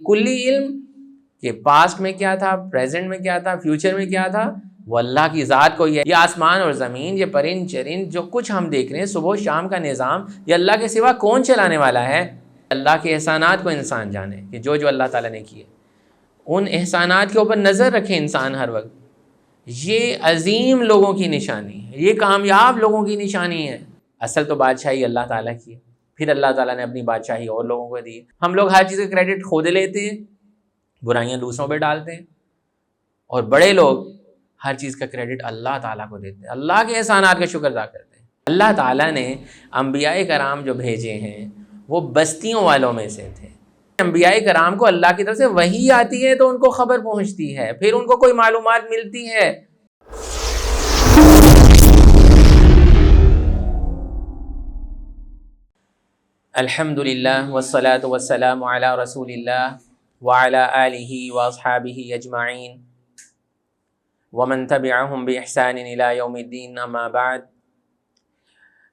کلی علم کہ پاسٹ میں کیا تھا، پریزنٹ میں کیا تھا، فیوچر میں کیا تھا، وہ اللہ کی ذات کو ہی ہے۔ یہ آسمان اور زمین، یہ پرند چرند جو کچھ ہم دیکھ رہے ہیں، صبح و شام کا نظام، یہ اللہ کے سوا کون چلانے والا ہے؟ اللہ کے احسانات کو انسان جانے کہ جو جو اللہ تعالیٰ نے کیے، ان احسانات کے اوپر نظر رکھے انسان ہر وقت۔ یہ عظیم لوگوں کی نشانی ہے، یہ کامیاب لوگوں کی نشانی ہے۔ اصل تو بادشاہی اللہ تعالیٰ کی ہے، پھر اللہ تعالیٰ نے اپنی بادشاہی اور لوگوں کو دی۔ ہم لوگ ہر چیز کا کریڈٹ خود لیتے ہیں، برائیاں دوسروں پہ ڈالتے ہیں، اور بڑے لوگ ہر چیز کا کریڈٹ اللہ تعالیٰ کو دیتے ہیں، اللہ کے احسانات کا شکر ادا کرتے ہیں۔ اللہ تعالیٰ نے انبیاء کرام جو بھیجے ہیں وہ بستیوں والوں میں سے تھے۔ انبیاء کرام کو اللہ کی طرف سے وحی آتی ہے تو ان کو خبر پہنچتی ہے، پھر ان کو کوئی معلومات ملتی ہے۔ الحمدللہ والصلاة والسلام علی رسول اللہ وعلی آلہ واصحابہ اجمعین ومن تبعهم بإحسان إلى يوم الدين، أما بعد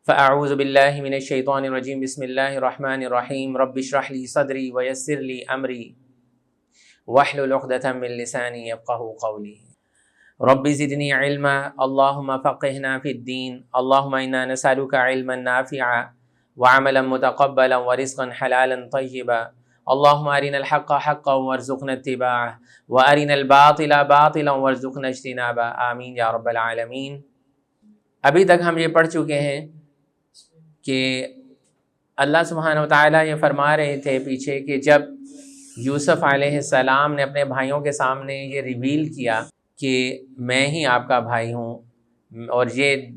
فأعوذ بالله من الشيطان الرجيم، بسم الله الرحمن الرحيم، رب اشرح لي صدري ويسر لي أمري واحلل عقدة من لساني يفقهوا قولي، رب زدني علما، اللهم فقهنا في الدين، اللهم إنا نسألك علما نافعا وعملا متقبلا ورزقا حلالا طيبا، اللهم أرنا الحق حقا وارزقنا اتباعه وأرنا الباطل باطلا وارزقنا اجتنابه، آمین یا رب العالمین۔ ابھی تک ہم یہ پڑھ چکے ہیں کہ اللہ سبحانہ و تعالیٰ یہ فرما رہے تھے پیچھے کہ جب یوسف علیہ السلام نے اپنے بھائیوں کے سامنے یہ ریویل کیا کہ میں ہی آپ کا بھائی ہوں اور یہ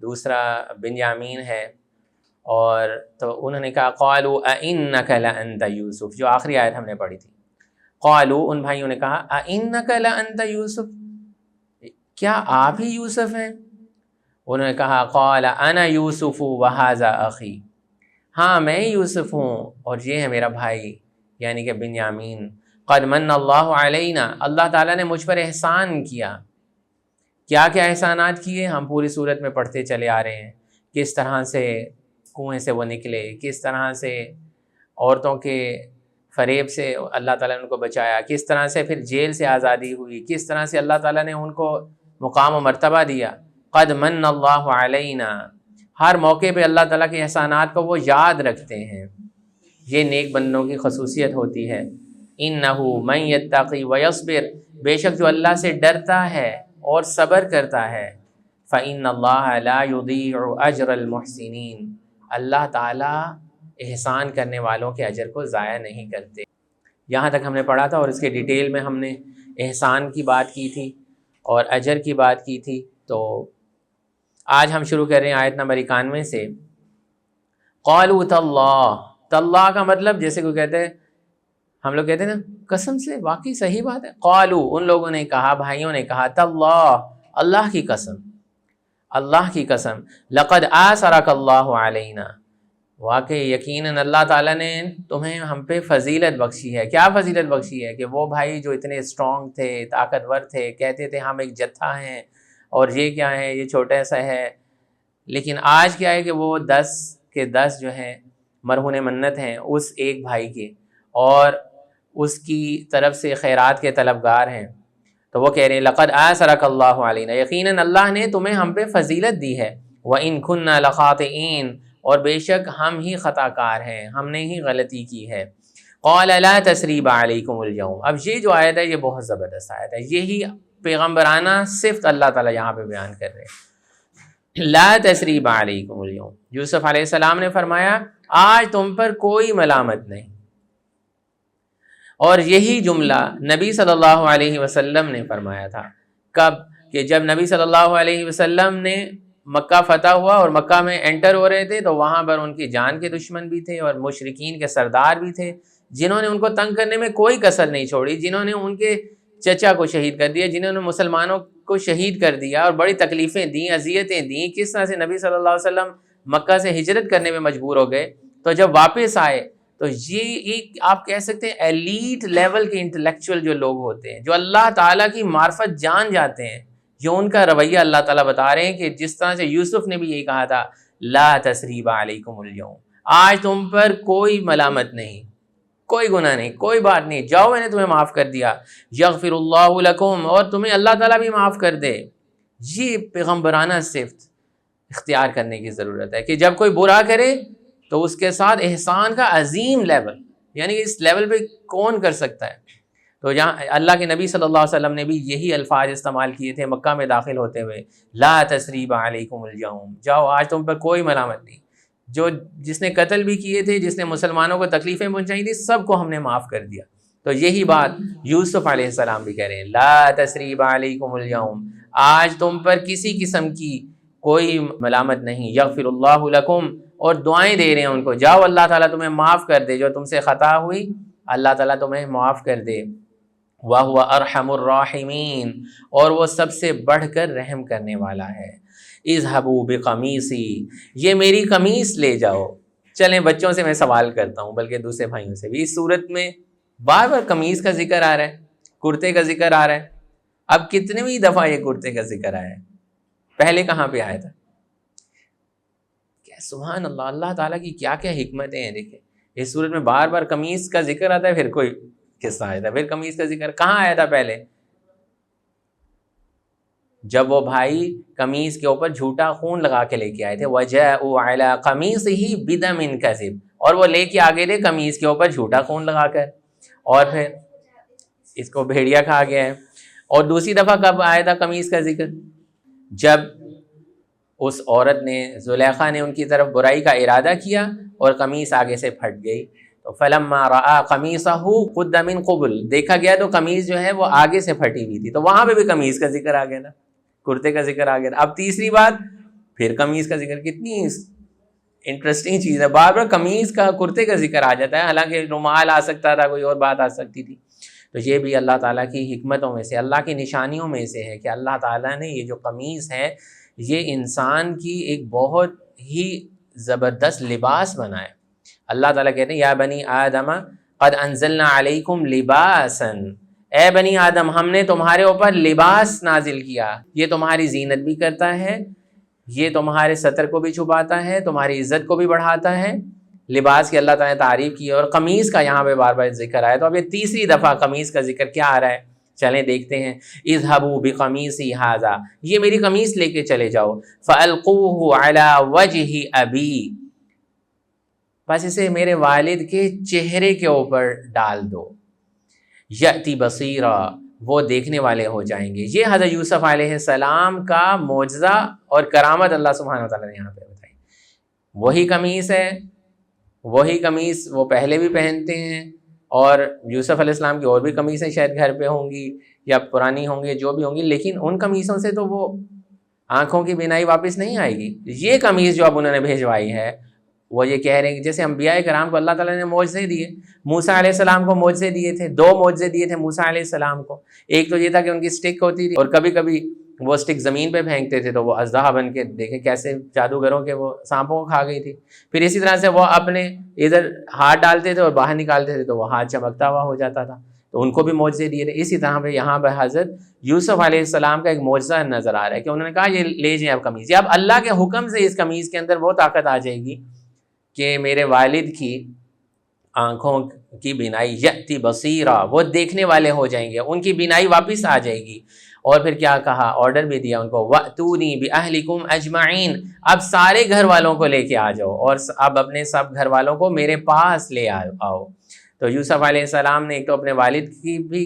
دوسرا بنیامین ہے، اور تو انہوں نے کہا قالوا اِنَّكَ لَأَنْتَ یوسف، جو آخری آیت ہم نے پڑھی تھی۔ قالوا، ان بھائیوں نے کہا اِنَّكَ لَأَنْتَ یوسف، کیا آپ ہی یوسف ہیں؟ انہوں نے کہا قال انا یوسف وہذا اخی، ہاں میں یوسف ہوں اور یہ ہے میرا بھائی یعنی کہ بنیامین۔ قد من اللہ علینا، اللہ تعالیٰ نے مجھ پر احسان کیا۔ کیا کیا احسانات کیے ہم پوری صورت میں پڑھتے چلے آ رہے ہیں، کس طرح سے کنویں سے وہ نکلے، کس طرح سے عورتوں کے فریب سے اللہ تعالیٰ نے ان کو بچایا، کس طرح سے پھر جیل سے آزادی ہوئی، کس طرح سے اللہ تعالیٰ نے ان کو مقام و مرتبہ دیا۔ قد من اللہ علینا، ہر موقع پہ اللہ تعالیٰ کے احسانات کو وہ یاد رکھتے ہیں، یہ نیک بندوں کی خصوصیت ہوتی ہے۔ انہ من یتقی ویصبر، بے شک جو اللہ سے ڈرتا ہے اور صبر کرتا ہے، فإن اللہ لا یضیع اجر المحسنین، اللہ تعالیٰ احسان کرنے والوں کے اجر کو ضائع نہیں کرتے۔ یہاں تک ہم نے پڑھا تھا اور اس کے ڈیٹیل میں ہم نے احسان کی بات کی تھی اور اجر کی بات کی تھی۔ تو آج ہم شروع کر رہے ہیں آیت نمبر 91 سے۔ قالوا تاللہ، تاللہ کا مطلب جیسے کوئی کہتے ہیں، ہم لوگ کہتے ہیں نا قسم سے، واقعی صحیح بات ہے۔ قالوا، ان لوگوں نے کہا، بھائیوں نے کہا، تاللہ، اللہ کی قسم، اللہ کی قسم، لقد آثرک اللہ علینا، واقعی یقیناً اللہ تعالیٰ نے تمہیں ہم پہ فضیلت بخشی ہے۔ کیا فضیلت بخشی ہے؟ کہ وہ بھائی جو اتنے اسٹرانگ تھے، طاقتور تھے، کہتے تھے ہم ایک جتھا ہیں اور یہ کیا ہے، یہ چھوٹا سا ہے، لیکن آج کیا ہے کہ وہ 10 کے 10 جو ہیں مرہون منت ہیں اس ایک بھائی کے، اور اس کی طرف سے خیرات کے طلبگار ہیں۔ تو وہ کہہ رہے ہیں لقد آثرک اللہ علینا، یقیناً اللہ نے تمہیں ہم پہ فضیلت دی ہے۔ وَإِن كُنَّا لَخَاطِئِينَ، اور بے شک ہم ہی خطا کار ہیں، ہم نے ہی غلطی کی ہے۔ قَالَ لَا تَثْرِيبَ عَلَيْكُمُ الْيَوْمَ، اب یہ جو آیت ہے یہ بہت زبردست آیت ہے، یہی پیغمبرانہ صفت اللہ تعالیٰ یہاں پہ بیان کر رہے ہیں۔ لا تثریب علیکم اليوم، یوسف علیہ السلام نے فرمایا آج تم پر کوئی ملامت نہیں۔ اور یہی جملہ نبی صلی اللہ علیہ وسلم نے فرمایا تھا۔ کب؟ کہ جب نبی صلی اللہ علیہ وسلم نے مکہ فتح ہوا اور مکہ میں انٹر ہو رہے تھے، تو وہاں پر ان کی جان کے دشمن بھی تھے اور مشرکین کے سردار بھی تھے، جنہوں نے ان کو تنگ کرنے میں کوئی کسر نہیں چھوڑی، جنہوں نے ان کے چچا کو شہید کر دیا، جنہوں نے مسلمانوں کو شہید کر دیا اور بڑی تکلیفیں دیں، اذیتیں دیں۔ کس طرح سے نبی صلی اللہ علیہ وسلم مکہ سے ہجرت کرنے میں مجبور ہو گئے، تو جب واپس آئے تو یہ ایک آپ کہہ سکتے ہیں ایلیٹ لیول کے انٹلیکچوئل جو لوگ ہوتے ہیں، جو اللہ تعالیٰ کی معرفت جان جاتے ہیں، جو ان کا رویہ اللہ تعالیٰ بتا رہے ہیں کہ جس طرح سے یوسف نے بھی یہی کہا تھا لا تثریب علیکم اليوم، آج تم پر کوئی ملامت نہیں، کوئی گناہ نہیں، کوئی بات نہیں، جاؤ میں نے تمہیں معاف کر دیا، یغفر اللہ لکم، اور تمہیں اللہ تعالیٰ بھی معاف کر دے۔ یہ پیغمبرانہ صفت اختیار کرنے کی ضرورت ہے کہ جب کوئی برا کرے تو اس کے ساتھ احسان کا عظیم لیول، یعنی کہ اس لیول پہ کون کر سکتا ہے۔ تو جہاں اللہ کے نبی صلی اللہ علیہ وسلم نے بھی یہی الفاظ استعمال کیے تھے مکہ میں داخل ہوتے ہوئے، لا تثریب علیکم اليوم، جاؤ آج تم پر کوئی ملامت نہیں، جس نے قتل بھی کیے تھے، جس نے مسلمانوں کو تکلیفیں پہنچائی تھی، سب کو ہم نے معاف کر دیا۔ تو یہی بات یوسف علیہ السلام بھی کہہ رہے ہیں، لا تثریب علیکم اليوم، آج تم پر کسی قسم کی کوئی ملامت نہیں، یغفر اللہ لکم، اور دعائیں دے رہے ہیں ان کو، جاؤ اللہ تعالیٰ تمہیں معاف کر دے، جو تم سے خطا ہوئی اللہ تعالیٰ تمہیں معاف کر دے، وَهُوَ أَرْحَمُ الرَّاحِمِينَ، اور وہ سب سے بڑھ کر رحم کرنے والا ہے۔ اذهبوا بقمیصی، یہ میری قمیص لے جاؤ۔ چلیں بچوں سے میں سوال کرتا ہوں، بلکہ دوسرے بھائیوں سے بھی، اس صورت میں بار بار قمیص کا ذکر آ رہا ہے، کرتے کا ذکر آ رہا ہے، اب کتنی دفعہ یہ کرتے کا ذکر آیا ہے؟ پہلے کہاں پہ آیا تھا؟ سبحان اللہ، اللہ تعالیٰ کی کیا کیا حکمتیں ہیں۔ دیکھیں اس صورت میں بار بار قمیص کا ذکر آتا ہے، پھر کوئی قصہ آیا تھا، پھر قمیص کا ذکر کہاں آیا تھا پہلے؟ جب وہ بھائی قمیص کے اوپر جھوٹا خون لگا کے لے کے آئے تھے، وَجَاءُوا عَلَىٰ قَمِيصِهِ بِدَمٍ كَذِبٍ، اور وہ لے کے آگے تھے قمیص کے اوپر جھوٹا خون لگا کر، اور پھر اس کو بھیڑیا کھا گیا ہے۔ اور دوسری دفعہ کب آیا تھا قمیص کا ذکر؟ جب اس عورت نے، زلیخا نے ان کی طرف برائی کا ارادہ کیا اور قمیص آگے سے پھٹ گئی، تو فلما رأى قمیصه قد من قبل، دیکھا گیا تو قمیص جو ہے وہ آگے سے پھٹی ہوئی تھی، تو وہاں پہ بھی قمیص کا ذکر آ گیا تھا، کرتے کا ذکر آ گیا تھا۔ اب تیسری بات پھر قمیص کا ذکر، کتنی انٹرسٹنگ چیز ہے، بار بار قمیص کا کرتے کا ذکر آ جاتا ہے، حالانکہ رومال آ سکتا تھا، کوئی اور بات آ سکتی تھی۔ تو یہ بھی اللہ تعالیٰ کی حکمتوں میں سے، اللہ کی نشانیوں میں سے ہے کہ اللہ تعالیٰ نے یہ جو قمیص ہے یہ انسان کی ایک بہت ہی زبردست لباس بنائے۔ اللہ تعالیٰ کہتے ہیں یا بنی آدم قد انزلنا علیکم لباسا، اے بنی آدم ہم نے تمہارے اوپر لباس نازل کیا، یہ تمہاری زینت بھی کرتا ہے، یہ تمہارے ستر کو بھی چھپاتا ہے، تمہاری عزت کو بھی بڑھاتا ہے۔ لباس کی اللہ تعالیٰ نے تعریف کی، اور قمیص کا یہاں پہ بار بار ذکر آیا، تو اب یہ تیسری دفعہ قمیص کا ذکر کیا آ رہا ہے؟ چلیں دیکھتے ہیں۔ اذهبوا بقمیصی ھذا، یہ میری قمیص لے کے چلے جاؤ، فألقوه على وجه ابی، بس اسے میرے والد کے چہرے کے اوپر ڈال دو، یأتی بصیرا، وہ دیکھنے والے ہو جائیں گے۔ یہ حضرت یوسف علیہ السلام کا معجزہ اور کرامت اللہ سبحانہ وتعالیٰ نے یہاں پہ بتائی۔ وہی قمیص ہے، وہی قمیص وہ پہلے بھی پہنتے ہیں، اور یوسف علیہ السلام کی اور بھی قمیصیں شاید گھر پہ ہوں گی یا پرانی ہوں گی، جو بھی ہوں گی، لیکن ان قمیصوں سے تو وہ آنکھوں کی بینائی واپس نہیں آئے گی۔ یہ قمیص جو اب انہوں نے بھیجوائی ہے، وہ یہ کہہ رہے ہیں کہ جیسے انبیاء کرام کو اللہ تعالیٰ نے معجزے دیے، موسیٰ علیہ السلام کو معجزے دیے تھے، 2 معجزے دیے تھے موسیٰ علیہ السلام کو۔ ایک تو یہ تھا کہ ان کی سٹک ہوتی تھی، اور کبھی کبھی وہ سٹک زمین پہ پھینکتے تھے تو وہ اژدہا بن کے، دیکھیں کیسے جادوگروں کے وہ سانپوں کو کھا گئی تھی۔ پھر اسی طرح سے وہ اپنے ادھر ہاتھ ڈالتے تھے اور باہر نکالتے تھے تو وہ ہاتھ چمکتا ہوا ہو جاتا تھا، تو ان کو بھی معجزے دیے تھے۔ اسی طرح پہ یہاں پہ حضرت یوسف علیہ السلام کا ایک معجزہ نظر آ رہا ہے کہ انہوں نے کہا یہ لے جائیں اب قمیص، اب اللہ کے حکم سے اس قمیص کے اندر وہ طاقت آ جائے گی کہ میرے والد کی آنکھوں کی بینائی، یأتی بصیرا، وہ دیکھنے والے ہو جائیں گے، ان کی بینائی واپس آ جائے گی۔ اور پھر کیا کہا، آرڈر بھی دیا ان کو، وَأْتُونِي بِأَهْلِكُمْ أَجْمَعِينَ، اب سارے گھر والوں کو لے کے آ جاؤ، اور اب اپنے سب گھر والوں کو میرے پاس لے آؤ۔ تو یوسف علیہ السلام نے ایک تو اپنے والد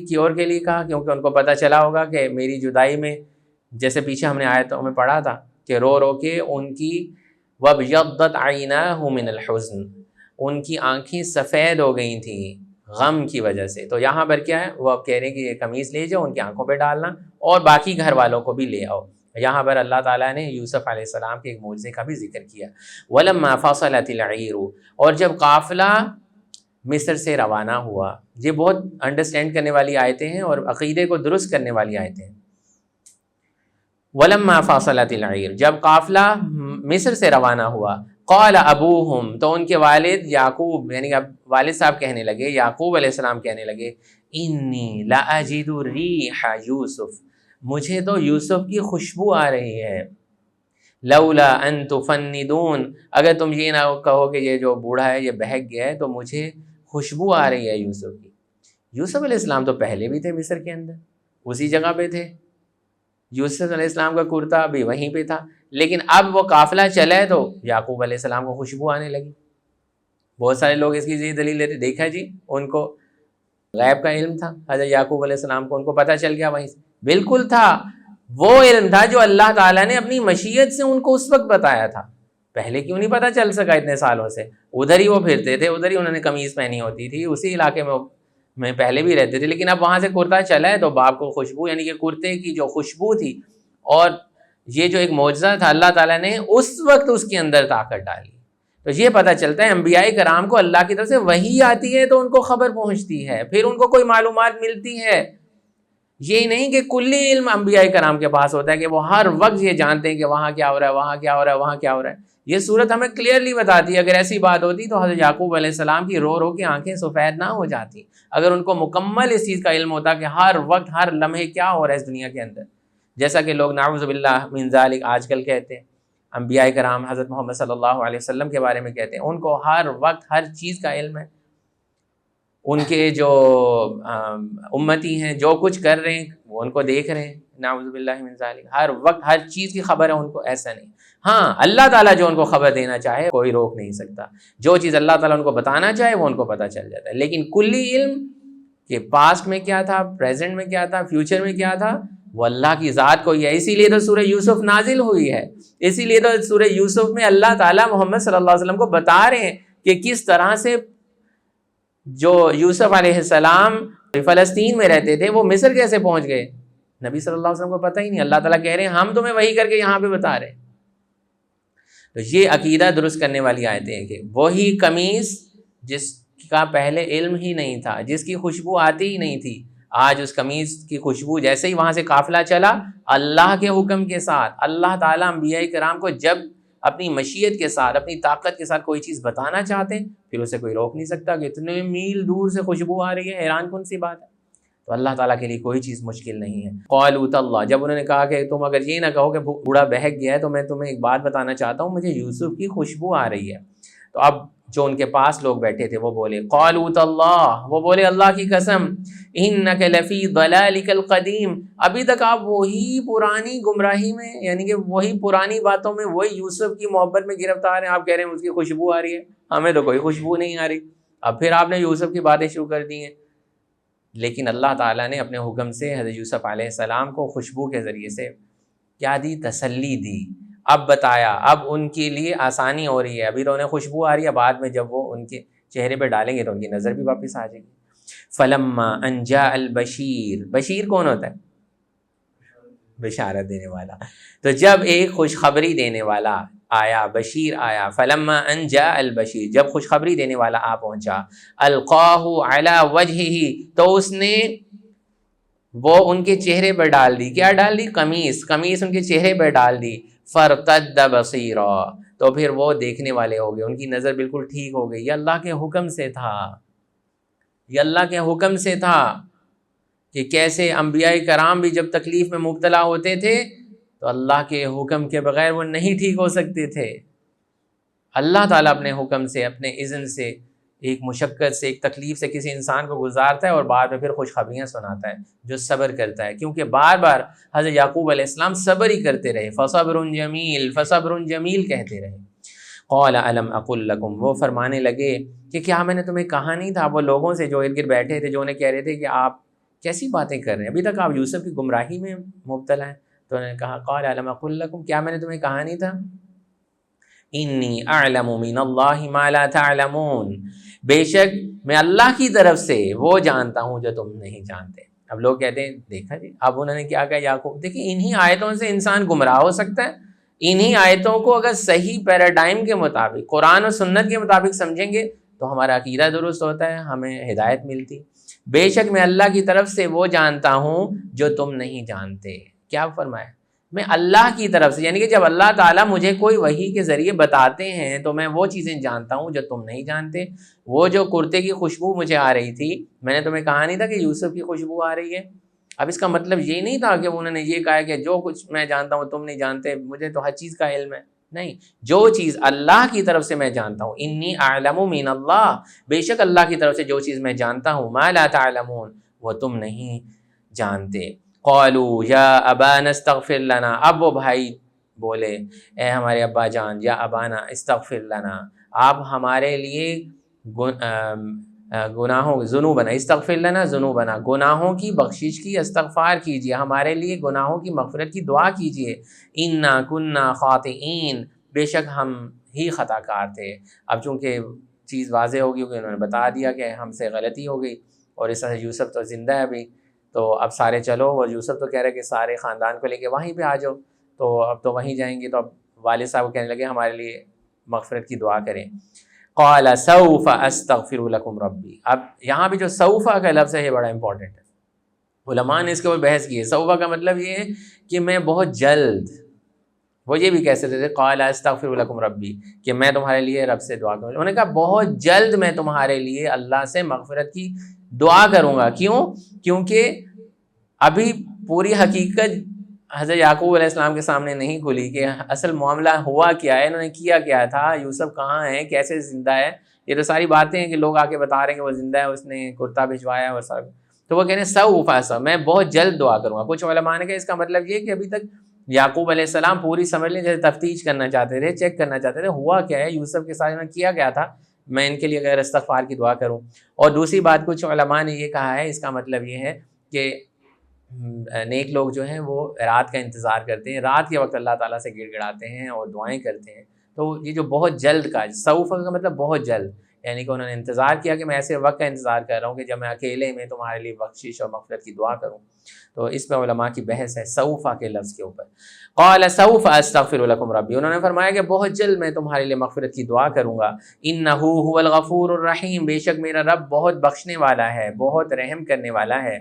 کی اور کے لیے کہا، کیونکہ ان کو پتہ چلا ہوگا کہ میری جدائی میں، جیسے پیچھے ہم نے آیتوں میں پڑھا تھا کہ رو رو کے ان کی وَابْيَضَّتْ عَيْنَاهُ مِنَ الْحُزْنِ، ان کی آنکھیں سفید ہو گئی تھیں غم کی وجہ سے۔ تو یہاں پر کیا ہے، وہ اب کہہ رہے ہیں کہ یہ قمیص لے جاؤ، ان کی آنکھوں پہ ڈالنا، اور باقی گھر والوں کو بھی لے آؤ۔ یہاں پر اللہ تعالیٰ نے یوسف علیہ السلام کے ایک معجزے کا بھی ذکر کیا۔ وَلَمَّا فَصَلَتِ الْعِيرُ، اور جب قافلہ مصر سے روانہ ہوا، یہ بہت انڈرسٹینڈ کرنے والی آیتیں ہیں اور عقیدے کو درست کرنے والی آیتیں ہیں۔ وَلَمَّا فَصَلَتِ الْعِيرُ، جب قافلہ مصر سے روانہ ہوا، قال ابوہم، تو ان کے والد یعقوب، یعنی اب والد صاحب کہنے لگے، یعقوب علیہ السلام کہنے لگے، انی لاجد ریح یوسف، مجھے تو یوسف کی خوشبو آ رہی ہے، لولا ان تفندون، اگر تم یہ نہ کہو کہ یہ جو بوڑھا ہے یہ بہک گیا ہے، تو مجھے خوشبو آ رہی ہے یوسف کی. یوسف علیہ السلام تو پہلے بھی تھے مصر کے اندر، اسی جگہ پہ تھے. یوسف علیہ السلام کا کرتا بھی وہیں پہ تھا، لیکن اب وہ قافلہ چلا ہے تو یعقوب علیہ السلام کو خوشبو آنے لگی. بہت سارے لوگ اس کی یہ دلیل لیتے، دیکھا جی ان کو غیب کا علم تھا، حضرت یعقوب علیہ السلام کو ان کو پتہ چل گیا وہیں سے. بالکل تھا، وہ علم تھا جو اللہ تعالیٰ نے اپنی مشیت سے ان کو اس وقت بتایا تھا. پہلے کیوں نہیں پتہ چل سکا اتنے سالوں سے؟ ادھر ہی وہ پھرتے تھے، ادھر ہی انہوں نے قمیض پہنی ہوتی تھی، اسی علاقے میں پہلے بھی رہتے تھے. لیکن اب وہاں سے کرتا چلا ہے تو باپ کو خوشبو، یعنی کہ کرتے کی جو خوشبو تھی اور یہ جو ایک معجزہ تھا اللہ تعالیٰ نے اس وقت اس کے اندر طاقت ڈالی. تو یہ پتہ چلتا ہے انبیاء کرام کو اللہ کی طرف سے وحی آتی ہے تو ان کو خبر پہنچتی ہے، پھر ان کو کوئی معلومات ملتی ہے. یہ نہیں کہ کلی علم انبیاء کرام کے پاس ہوتا ہے کہ وہ ہر وقت یہ جانتے ہیں کہ وہاں کیا ہو رہا ہے، وہاں کیا ہو رہا ہے، وہاں کیا ہو رہا ہے. یہ صورت ہمیں کلیئرلی بتاتی ہے اگر ایسی بات ہوتی تو حضرت یعقوب علیہ السلام کی رو کے آنکھیں سفید نہ ہو جاتی اگر ان کو مکمل اس چیز کا علم ہوتا کہ ہر وقت ہر لمحے کیا ہو رہا ہے اس دنیا کے اندر. جیسا کہ لوگ نعوذ باللہ من ذالک آج کل کہتے ہیں، انبیاء کرام حضرت محمد صلی اللہ علیہ وسلم کے بارے میں کہتے ہیں ان کو ہر وقت ہر چیز کا علم ہے. ان کے جو امتی ہیں جو کچھ کر رہے ہیں وہ ان کو دیکھ رہے ہیں، نعوذ باللہ من ذالک، ہر وقت ہر چیز کی خبر ہے ان کو. ایسا نہیں، ہاں اللہ تعالیٰ جو ان کو خبر دینا چاہے کوئی روک نہیں سکتا. جو چیز اللہ تعالیٰ ان کو بتانا چاہے وہ ان کو پتہ چل جاتا ہے. لیکن کلی علم کہ پاسٹ میں کیا تھا، پریزنٹ میں کیا تھا، فیوچر میں کیا تھا، وہ اللہ کی ذات کو ہی ہے. اسی لیے تو سورہ یوسف نازل ہوئی ہے، اسی لیے تو سورہ یوسف میں اللہ تعالیٰ محمد صلی اللہ علیہ وسلم کو بتا رہے ہیں کہ کس طرح سے جو یوسف علیہ السلام فلسطین میں رہتے تھے وہ مصر کیسے پہنچ گئے. نبی صلی اللہ علیہ وسلم کو پتہ ہی نہیں. اللہ تعالیٰ کہہ رہے ہیں ہم تمہیں وحی کر کے یہاں پہ بتا رہے ہیں. تو یہ عقیدہ درست کرنے والی آیتیں ہیں کہ وہی قمیص جس کا پہلے علم ہی نہیں تھا، جس کی خوشبو آتی ہی نہیں تھی، آج اس قمیص کی خوشبو جیسے ہی وہاں سے قافلہ چلا اللہ کے حکم کے ساتھ، اللہ تعالیٰ انبیاء کرام کو جب اپنی مشیت کے ساتھ اپنی طاقت کے ساتھ کوئی چیز بتانا چاہتے ہیں پھر اسے کوئی روک نہیں سکتا کہ اتنے میل دور سے خوشبو آ رہی ہے. حیران کن سی بات ہے. تو اللہ تعالیٰ کے لیے کوئی چیز مشکل نہیں ہے. قالوا تاللہ، جب انہوں نے کہا کہ تم اگر یہ نہ کہو کہ بوڑھا بہک گیا ہے تو میں تمہیں ایک بات بتانا چاہتا ہوں، مجھے یوسف کی خوشبو آ رہی ہے. تو اب جو ان کے پاس لوگ بیٹھے تھے وہ بولے قالوا تاللہ، وہ بولے اللہ کی قسم، انک لفی ضلالک القدیم، ابھی تک آپ وہی پرانی گمراہی میں، یعنی کہ وہی پرانی باتوں میں، وہی یوسف کی محبت میں گرفتار ہیں. آپ کہہ رہے ہیں اس کی خوشبو آ رہی ہے، ہمیں تو کوئی خوشبو نہیں آ رہی. اب پھر آپ نے یوسف کی باتیں شروع کر دی ہیں. لیکن اللہ تعالیٰ نے اپنے حکم سے حضرت یوسف علیہ السلام کو خوشبو کے ذریعے سے کیا دی؟ تسلی دی. اب بتایا، اب ان کے لیے آسانی ہو رہی ہے. ابھی تو انہیں خوشبو آ رہی ہے، بعد میں جب وہ ان کے چہرے پہ ڈالیں گے تو ان کی نظر بھی واپس آ جائے گی. فلما ان جاء البشیر، بشیر کون ہوتا ہے؟ بشارت دینے والا. تو جب ایک خوشخبری دینے والا آیا، بشیر آیا، فلما ان جاء البشیر، جب خوشخبری دینے والا آ پہنچا، القاہ علی وجہہ، تو اس نے وہ ان کے چہرے پر ڈال دی. کیا ڈال دی؟ قمیص ان کے چہرے پر ڈال دی. فرتد بصیرا، تو پھر وہ دیکھنے والے ہو گئے، ان کی نظر بالکل ٹھیک ہو گئی. یہ اللہ کے حکم سے تھا، یہ اللہ کے حکم سے تھا کہ کیسے انبیاء کرام بھی جب تکلیف میں مبتلا ہوتے تھے تو اللہ کے حکم کے بغیر وہ نہیں ٹھیک ہو سکتے تھے. اللہ تعالیٰ اپنے حکم سے، اپنے اذن سے، ایک مشقت سے، ایک تکلیف سے کسی انسان کو گزارتا ہے اور بعد میں پھر خوشخبریاں سناتا ہے جو صبر کرتا ہے. کیونکہ بار بار حضرت یعقوب علیہ السلام صبر ہی کرتے رہے، فصبر جمیل، فصبر جمیل کہتے رہے. قال الم اقل لکم، وہ فرمانے لگے کہ کیا میں نے تمہیں کہا نہیں تھا. وہ لوگوں سے جو ارد گرد بیٹھے تھے جو انہیں کہہ رہے تھے کہ آپ کیسی باتیں کر رہے ہیں، ابھی تک آپ یوسف کی گمراہی میں مبتلا ہیں. تو انہوں نے کہا قال الم اقل لکم، کیا میں نے تمہیں کہا نہیں تھا، انی اعلم من اللہ ما لا تعلمون، بے شک میں اللہ کی طرف سے وہ جانتا ہوں جو تم نہیں جانتے. اب لوگ کہتے ہیں دیکھا جی، اب انہوں نے کیا کہا یعقوب، دیکھیں انہی آیتوں سے انسان گمراہ ہو سکتا ہے. انہی آیتوں کو اگر صحیح پیراڈائم کے مطابق، قرآن و سنت کے مطابق سمجھیں گے تو ہمارا عقیدہ درست ہوتا ہے، ہمیں ہدایت ملتی. بے شک میں اللہ کی طرف سے وہ جانتا ہوں جو تم نہیں جانتے. کیا فرمایا؟ میں اللہ کی طرف سے، یعنی کہ جب اللہ تعالیٰ مجھے کوئی وحی کے ذریعے بتاتے ہیں تو میں وہ چیزیں جانتا ہوں جو تم نہیں جانتے. وہ جو کرتے کی خوشبو مجھے آ رہی تھی، میں نے تمہیں کہا نہیں تھا کہ یوسف کی خوشبو آ رہی ہے. اب اس کا مطلب یہ نہیں تھا کہ انہوں نے یہ کہا کہ جو کچھ میں جانتا ہوں تم نہیں جانتے، مجھے تو ہر چیز کا علم ہے. نہیں، جو چیز اللہ کی طرف سے میں جانتا ہوں، انی اعلم من اللہ، بے شک اللہ کی طرف سے جو چیز میں جانتا ہوں، ما لا تعلمون، وہ تم نہیں جانتے۔ قالوا یا ابانا استغفر لنا، اب وہ بھائی بولے اے ہمارے ابا جان، یا ابانا استغفر لنا، آپ ہمارے لیے گناہوں ذنوبنا، استغفر لنا ذنوبنا، گناہوں کی بخشش کی استغفار کیجیے، ہمارے لیے گناہوں کی مغفرت کی دعا کیجیے، انا کنا خاطئین، بے شک ہم ہی خطا کار تھے۔ اب چونکہ چیز واضح ہوگی کہ انہوں نے بتا دیا کہ ہم سے غلطی ہو گئی، اور اس طرح یوسف تو زندہ ہے ابھی، تو اب سارے چلو، اور یوسف تو کہہ رہے کہ سارے خاندان کو لے کے وہیں پہ آ جاؤ، تو اب تو وہیں جائیں گے، تو اب والد صاحب کو کہنے لگے ہمارے لیے مغفرت کی دعا کریں۔ قال سوف استغفر لکم ربی، اب یہاں پہ جو سوف کا لفظ ہے یہ بڑا امپورٹنٹ ہے، علماء نے اس کے اوپر بحث کی ہے۔ سوف کا مطلب یہ ہے کہ میں بہت جلد، وہ یہ بھی کہہ سکتے تھے قال استغفر لکم ربی، کہ میں تمہارے لیے رب سے دعا کروں، انہوں نے کہا بہت جلد میں تمہارے لیے اللہ سے مغفرت کی دعا کروں گا۔ کیوں؟ کیونکہ ابھی پوری حقیقت حضرت یعقوب علیہ السلام کے سامنے نہیں کھلی کہ اصل معاملہ ہوا کیا ہے، انہوں نے کیا کیا تھا، یوسف کہاں ہے، کیسے زندہ ہے، یہ تو ساری باتیں ہیں کہ لوگ آ کے بتا رہے ہیں کہ وہ زندہ ہے، اس نے کرتا بھجوایا اور سب، تو وہ کہنے ہیں سوف، میں بہت جلد دعا کروں گا۔ کچھ علماء نے کہا اس کا مطلب یہ کہ ابھی تک یعقوب علیہ السلام پوری سمجھ لیں جیسے تفتیش کرنا چاہتے تھے، چیک کرنا چاہتے تھے ہوا کیا ہے، یوسف کے ساتھ انہوں نے کیا کیا تھا، میں ان کے لیے غیر استغفار کی دعا کروں۔ اور دوسری بات کچھ علماء نے یہ کہا ہے، اس کا مطلب یہ ہے کہ نیک لوگ جو ہیں وہ رات کا انتظار کرتے ہیں، رات کے وقت اللہ تعالیٰ سے گڑ گڑاتے ہیں اور دعائیں کرتے ہیں، تو یہ جو بہت جلد کا سوف کا مطلب بہت جلد، یعنی کہ انہوں نے انتظار کیا کہ میں ایسے وقت کا انتظار کر رہا ہوں کہ جب میں اکیلے میں تمہارے لیے بخشش اور مغفرت کی دعا کروں۔ تو اس پہ علماء کی بحث ہے سوفا کے لفظ کے اوپر۔ قال سوف استغفر لکم ربی، انہوں نے فرمایا کہ بہت جلد میں تمہارے لیے مغفرت کی دعا کروں گا، انہ هو الغفور الرحیم، بے شک میرا رب بہت بخشنے والا ہے، بہت رحم کرنے والا ہے۔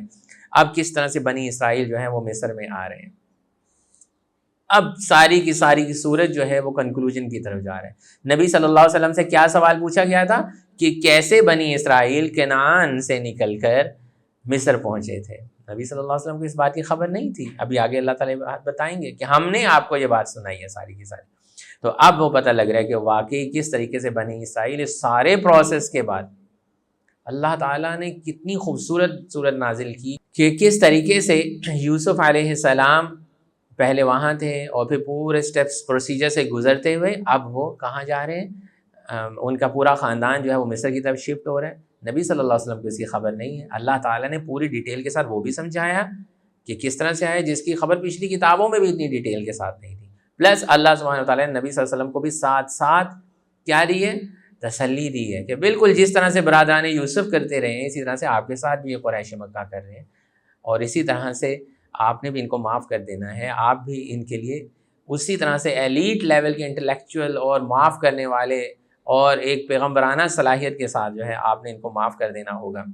اب کس طرح سے بنی اسرائیل جو ہیں وہ مصر میں آ رہے ہیں، اب ساری کی صورت جو ہے وہ کنکلوژن کی طرف جا رہے ہیں۔ نبی صلی اللہ علیہ وسلم سے کیا سوال پوچھا گیا تھا کہ کیسے بنی اسرائیل کنعان سے نکل کر مصر پہنچے تھے، نبی صلی اللہ علیہ وسلم کو اس بات کی خبر نہیں تھی۔ ابھی آگے اللہ تعالیٰ بتائیں گے کہ ہم نے آپ کو یہ بات سنائی ہے ساری کی ساری، تو اب وہ پتہ لگ رہا ہے کہ واقعی کس طریقے سے بنی اسرائیل اس سارے پروسیس کے بعد اللہ تعالیٰ نے کتنی خوبصورت صورت نازل کی کہ کس طریقے سے یوسف علیہ السلام پہلے وہاں تھے اور پھر پورے سٹیپس پروسیجر سے گزرتے ہوئے اب وہ کہاں جا رہے ہیں، ان کا پورا خاندان جو ہے وہ مصر کی طرف شفٹ ہو رہا ہے۔ نبی صلی اللہ علیہ وسلم کو اس کی خبر نہیں ہے، اللہ تعالیٰ نے پوری ڈیٹیل کے ساتھ وہ بھی سمجھایا کہ کس طرح سے آئے، جس کی خبر پچھلی کتابوں میں بھی اتنی ڈیٹیل کے ساتھ نہیں تھی، پلس اللہ سبحانہ وتعالیٰ نے نبی صلی اللہ علیہ وسلم کو بھی ساتھ ساتھ کیا دی ہے، تسلی دی ہے کہ بالکل جس طرح سے برادران یوسف کرتے رہے ہیں اسی طرح سے آپ کے ساتھ بھی یہ قریش مکہ کر رہے ہیں، اور اسی طرح سے آپ نے بھی ان کو معاف کر دینا ہے، آپ بھی ان کے لیے اسی طرح سے ایلیٹ لیول کے انٹلیکچوئل اور معاف کرنے والے اور ایک پیغمبرانہ صلاحیت کے ساتھ جو ہے آپ نے ان کو معاف کر دینا ہوگا۔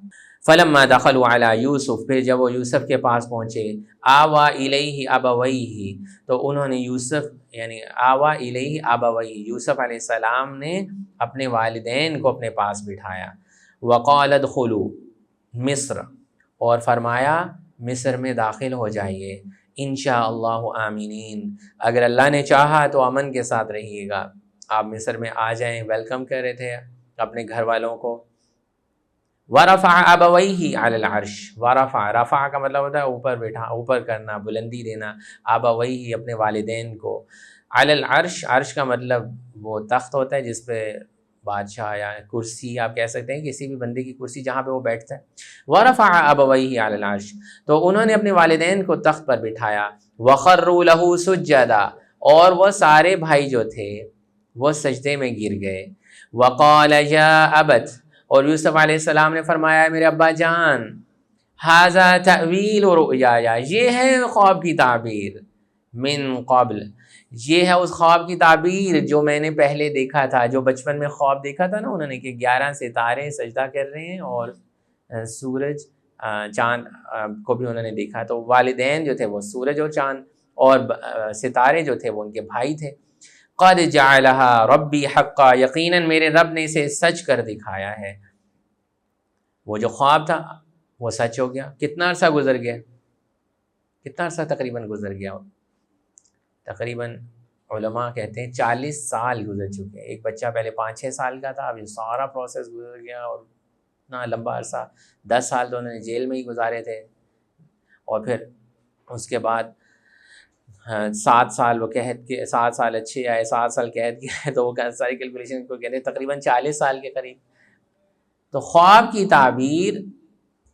فلما دخلوا علی یوسف، پھر جب وہ یوسف کے پاس پہنچے، آوا الیہ ابویہ، تو انہوں نے یوسف یعنی آوا الیہ ابویہ، یوسف علیہ السلام نے اپنے والدین کو اپنے پاس بٹھایا، وقال ادخلوا مصر، اور فرمایا مصر میں داخل ہو جائیے، انشاءاللہ آمینین، اگر اللہ نے چاہا تو امن کے ساتھ رہیے گا، آپ مصر میں آ جائیں، ویلکم کر رہے تھے اپنے گھر والوں کو۔ ورفع ابویہ علی العرش، رفع کا مطلب ہوتا ہے اوپر بٹھا، اوپر کرنا، بلندی دینا، ابویہ اپنے والدین کو، علی العرش، عرش کا مطلب وہ تخت ہوتا ہے جس پہ بادشاہ یا کرسی آپ کہہ سکتے ہیں، کسی بھی بندے کی کرسی جہاں پہ وہ بیٹھتا ہے۔ ورفع ابویہ علی العرش، تو انہوں نے اپنے والدین کو تخت پر بٹھایا، وخروا لہ سجدا، اور وہ سارے بھائی جو تھے وہ سجدے میں گر گئے، وقال یا ابت، اور یوسف علیہ السلام نے فرمایا میرے ابا جان، ھذا تأویل رؤیایا، یہ ہے خواب کی تعبیر، من قبل، یہ ہے اس خواب کی تعبیر جو میں نے پہلے دیکھا تھا، جو بچپن میں خواب دیکھا تھا نا انہوں نے کہ 11 ستارے سجدہ کر رہے ہیں اور سورج چاند کو بھی انہوں نے دیکھا، تو والدین جو تھے وہ سورج اور چاند، اور ستارے جو تھے وہ ان کے بھائی تھے۔ قد جعلہا ربی حقا، یقیناً میرے رب نے اسے سچ کر دکھایا ہے، وہ جو خواب تھا وہ سچ ہو گیا۔ کتنا عرصہ گزر گیا، کتنا عرصہ تقریباً گزر گیا، تقریباً علماء کہتے ہیں 40 سال گزر چکے ہیں. ایک بچہ پہلے 5-6 سال کا تھا، اب یہ سارا پروسیس گزر گیا، اور اتنا لمبا عرصہ 10 سال تو انہوں نے جیل میں ہی گزارے تھے، اور پھر اس کے بعد 7 سال وہ قحط کے 7 سال اچھے آئے، 7 سال قحط کے آئے، تو وہ ساری کیلکولیشن کو کہتے ہیں تقریباً 40 سال کے قریب. تو خواب کی تعبیر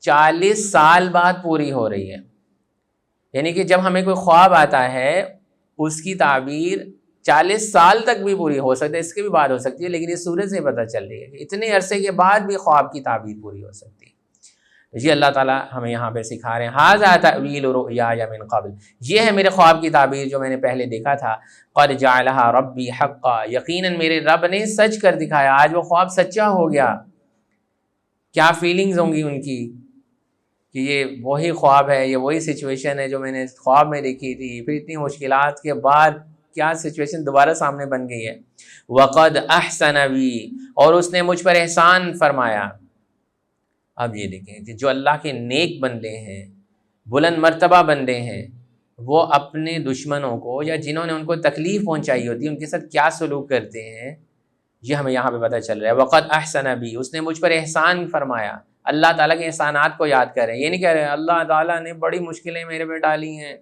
40 سال بعد پوری ہو رہی ہے. یعنی کہ جب ہمیں کوئی خواب آتا ہے اس کی تعبیر 40 سال تک بھی پوری ہو سکتی ہے، اس کے بھی بعد ہو سکتی ہے، لیکن یہ سورج سے پتہ چل رہی ہے کہ اتنے عرصے کے بعد بھی خواب کی تعبیر پوری ہو سکتی ہے. یہ اللہ تعالیٰ ہمیں یہاں پہ سکھا رہے ہیں، ھذا تأویل رؤیای من قبل، یہ ہے میرے خواب کی تعبیر جو میں نے پہلے دیکھا تھا. قد جعلھا ربی حقا، یقیناً میرے رب نے سچ کر دکھایا. آج وہ خواب سچا ہو گیا. کیا فیلنگز ہوں گی ان کی کہ یہ وہی خواب ہے، یہ وہی سچویشن ہے جو میں نے خواب میں دیکھی تھی، پھر اتنی مشکلات کے بعد کیا سچویشن دوبارہ سامنے بن گئی ہے. وقد احسن بی، اور اس نے مجھ پر احسان فرمایا. اب یہ دیکھیں کہ جو اللہ کے نیک بندے ہیں، بلند مرتبہ بندے ہیں، وہ اپنے دشمنوں کو یا جنہوں نے ان کو تکلیف پہنچائی ہوتی ہے ان کے ساتھ کیا سلوک کرتے ہیں، یہ ہمیں یہاں پہ پتہ چل رہا ہے. وقد احسن بی، اس نے مجھ پر احسان فرمایا. اللہ تعالیٰ کے احسانات کو یاد کریں. یہ نہیں کہہ رہے اللہ تعالیٰ نے بڑی مشکلیں میرے پہ ڈالی ہیں.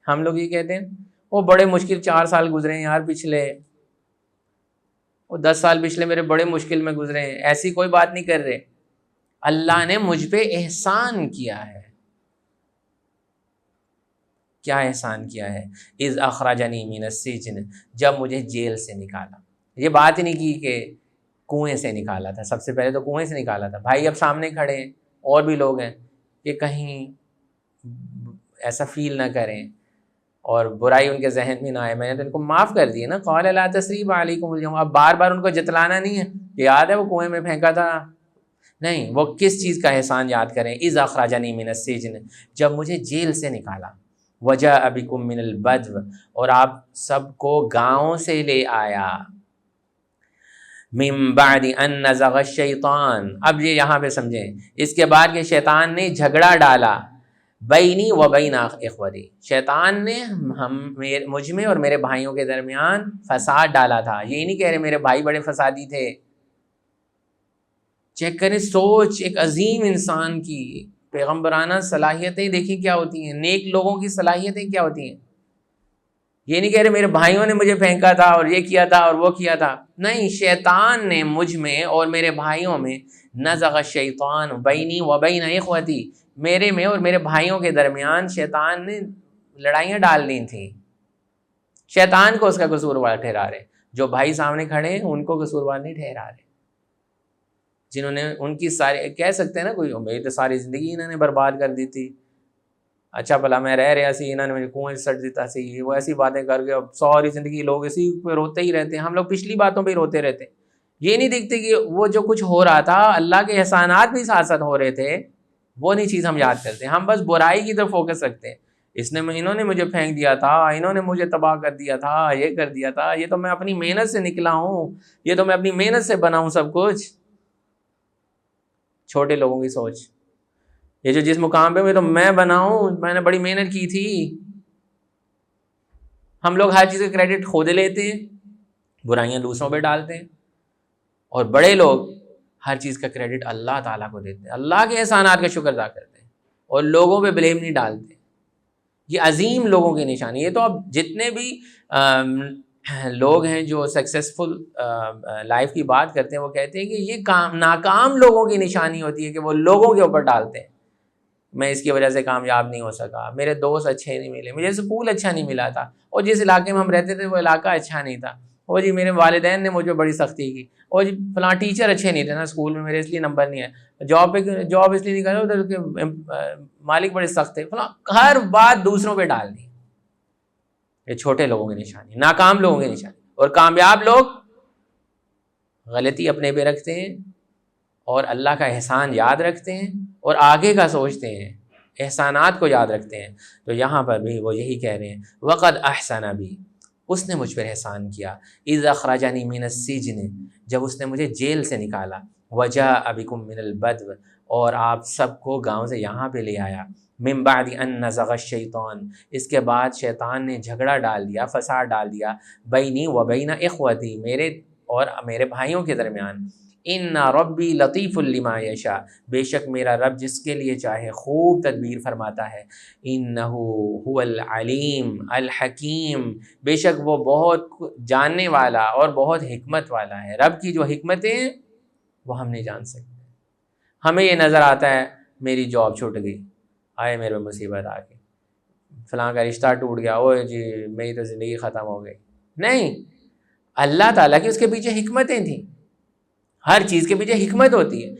ہم لوگ یہ کہتے ہیں وہ بڑے مشکل 4 سال گزرے ہیں یار پچھلے، وہ 10 سال پچھلے میرے بڑے مشکل میں گزرے ہیں. ایسی کوئی بات نہیں کر رہے. اللہ نے مجھ پہ احسان کیا ہے. کیا احسان کیا ہے؟ اذ اخرجنی من السجن، جب مجھے جیل سے نکالا. یہ بات ہی نہیں کی کہ کنویں سے نکالا تھا، سب سے پہلے تو کنویں سے نکالا تھا. بھائی اب سامنے کھڑے ہیں، اور بھی لوگ ہیں، کہ کہیں ایسا فیل نہ کریں اور برائی ان کے ذہن میں نہ آئے. میں نے تو ان کو معاف کر دی نا. قال لا تثریب علیکم اليوم، اب بار بار ان کو جتلانا نہیں ہے کہ یاد ہے وہ کنویں میں پھینکا تھا. نہیں، وہ کس چیز کا احسان یاد کریں. اذ اخرجنی من السجن، جب مجھے جیل سے نکالا. وجاء بکم من البدو، اور آپ سب کو گاؤں سے لے آیا. من بعد ان نزغ الشیطان، اب یہ یہاں پہ سمجھیں، اس کے بعد کہ شیطان نے جھگڑا ڈالا بینی و بین اخوتی، شیطان نے مجھ میں اور میرے بھائیوں کے درمیان فساد ڈالا تھا. یہ نہیں کہہ رہے میرے بھائی بڑے فسادی تھے. چیک کریں سوچ ایک عظیم انسان کی، پیغمبرانہ صلاحیتیں دیکھیں کیا ہوتی ہیں، نیک لوگوں کی صلاحیتیں کیا ہوتی ہیں. یہ نہیں کہہ رہے میرے بھائیوں نے مجھے پھینکا تھا اور یہ کیا تھا اور وہ کیا تھا. نہیں، شیطان نے مجھ میں اور میرے بھائیوں میں، نزغ الشیطان بینی و بین اخوتی، میرے میں اور میرے بھائیوں کے درمیان شیطان نے لڑائیاں ڈال دی تھیں. شیطان کو اس کا قصوروار ٹھہرا رہے. جو بھائی سامنے کھڑے ہیں ان کو قصوروار نہیں ٹھہرا رہے، جنہوں نے ان کی ساری، کہہ سکتے ہیں نا کوئی میری تو ساری زندگی انہوں نے برباد کر دی تھی، اچھا بھلا میں رہ رہا سی، انہوں نے مجھے کنویں سٹ دیتا سی، وہ ایسی باتیں کر کے اب ساری زندگی لوگ اسی پہ روتے ہی رہتے ہیں. ہم لوگ پچھلی باتوں پہ ہی روتے رہتے ہیں. یہ نہیں دیکھتے کہ وہ جو کچھ ہو رہا تھا اللہ کے احسانات بھی ساتھ ساتھ ہو رہے تھے، وہ نہیں چیز ہم یاد کرتے. ہم بس برائی کی طرف فوکس رکھتے ہیں. انہوں نے مجھے پھینک دیا تھا، انہوں نے مجھے تباہ کر دیا تھا، یہ کر دیا تھا، یہ تو میں اپنی محنت سے نکلا ہوں، یہ تو میں اپنی محنت سے بنا ہوں سب کچھ. چھوٹے لوگوں کی سوچ، یہ جو جس مقام پہ میں تو میں بنا ہوں، میں نے بڑی محنت کی تھی. ہم لوگ ہر چیز کا کریڈٹ خود لیتے ہیں، برائیاں دوسروں پہ ڈالتے ہیں، اور بڑے لوگ ہر چیز کا کریڈٹ اللہ تعالیٰ کو دیتے ہیں، اللہ کے احسانات کا شکر ادا کرتے ہیں اور لوگوں پہ بلیم نہیں ڈالتے. یہ عظیم لوگوں کی نشانی. یہ تو اب جتنے بھی لوگ ہیں جو سکسیسفل لائف کی بات کرتے ہیں وہ کہتے ہیں کہ یہ ناکام لوگوں کی نشانی ہوتی ہے کہ وہ لوگوں کے اوپر ڈالتے ہیں. میں اس کی وجہ سے کامیاب نہیں ہو سکا، میرے دوست اچھے نہیں ملے، مجھے اسکول اچھا نہیں ملا تھا، اور جس علاقے میں ہم رہتے تھے وہ علاقہ اچھا نہیں تھا، اور جی میرے والدین نے مجھ پہ بڑی سختی کی، اور جی فلاں ٹیچر اچھے نہیں تھے نا اسکول میں، میرے اس لیے نمبر نہیں آئے، جاب اس لیے نہیں کرا ادھر کے مالک بڑے سخت تھے، فلاں ہر بات دوسروں پہ ڈال دی. یہ چھوٹے لوگوں کی نشانی، ناکام لوگوں کی نشانی. اور کامیاب لوگ غلطی اپنے پہ رکھتے ہیں اور اللہ کا احسان یاد رکھتے ہیں اور آگے کا سوچتے ہیں، احسانات کو یاد رکھتے ہیں. تو یہاں پر بھی وہ یہی کہہ رہے ہیں وقد احسن بی، اس نے مجھ پر احسان کیا. اذ اخرجنی من السجن، جب اس نے مجھے جیل سے نکالا. وجاء بکم من البدو، اور آپ سب کو گاؤں سے یہاں پہ لے آیا. من بعد ان نزغ الشیطان، اس کے بعد شیطان نے جھگڑا ڈال دیا، فساد ڈال دیا، بینی و بین اخوتی، میرے اور میرے بھائیوں کے درمیان. ان ربی لطیف لما یشاء، بے شک میرا رب جس کے لیے چاہے خوب تدبیر فرماتا ہے. انہ هو العلیم الحکیم، بے شک وہ بہت جاننے والا اور بہت حکمت والا ہے. رب کی جو حکمتیں ہیں وہ ہم نہیں جان سکتے. ہمیں یہ نظر آتا ہے میری جاب چھوٹ گئی، آئے میرے مصیبت آ گئی، فلاں کا رشتہ ٹوٹ گیا، اوہ جی میری تو زندگی ختم ہو گئی. نہیں، اللہ تعالیٰ کی اس کے پیچھے حکمتیں تھیں. ہر چیز کے پیچھے حکمت ہوتی ہے.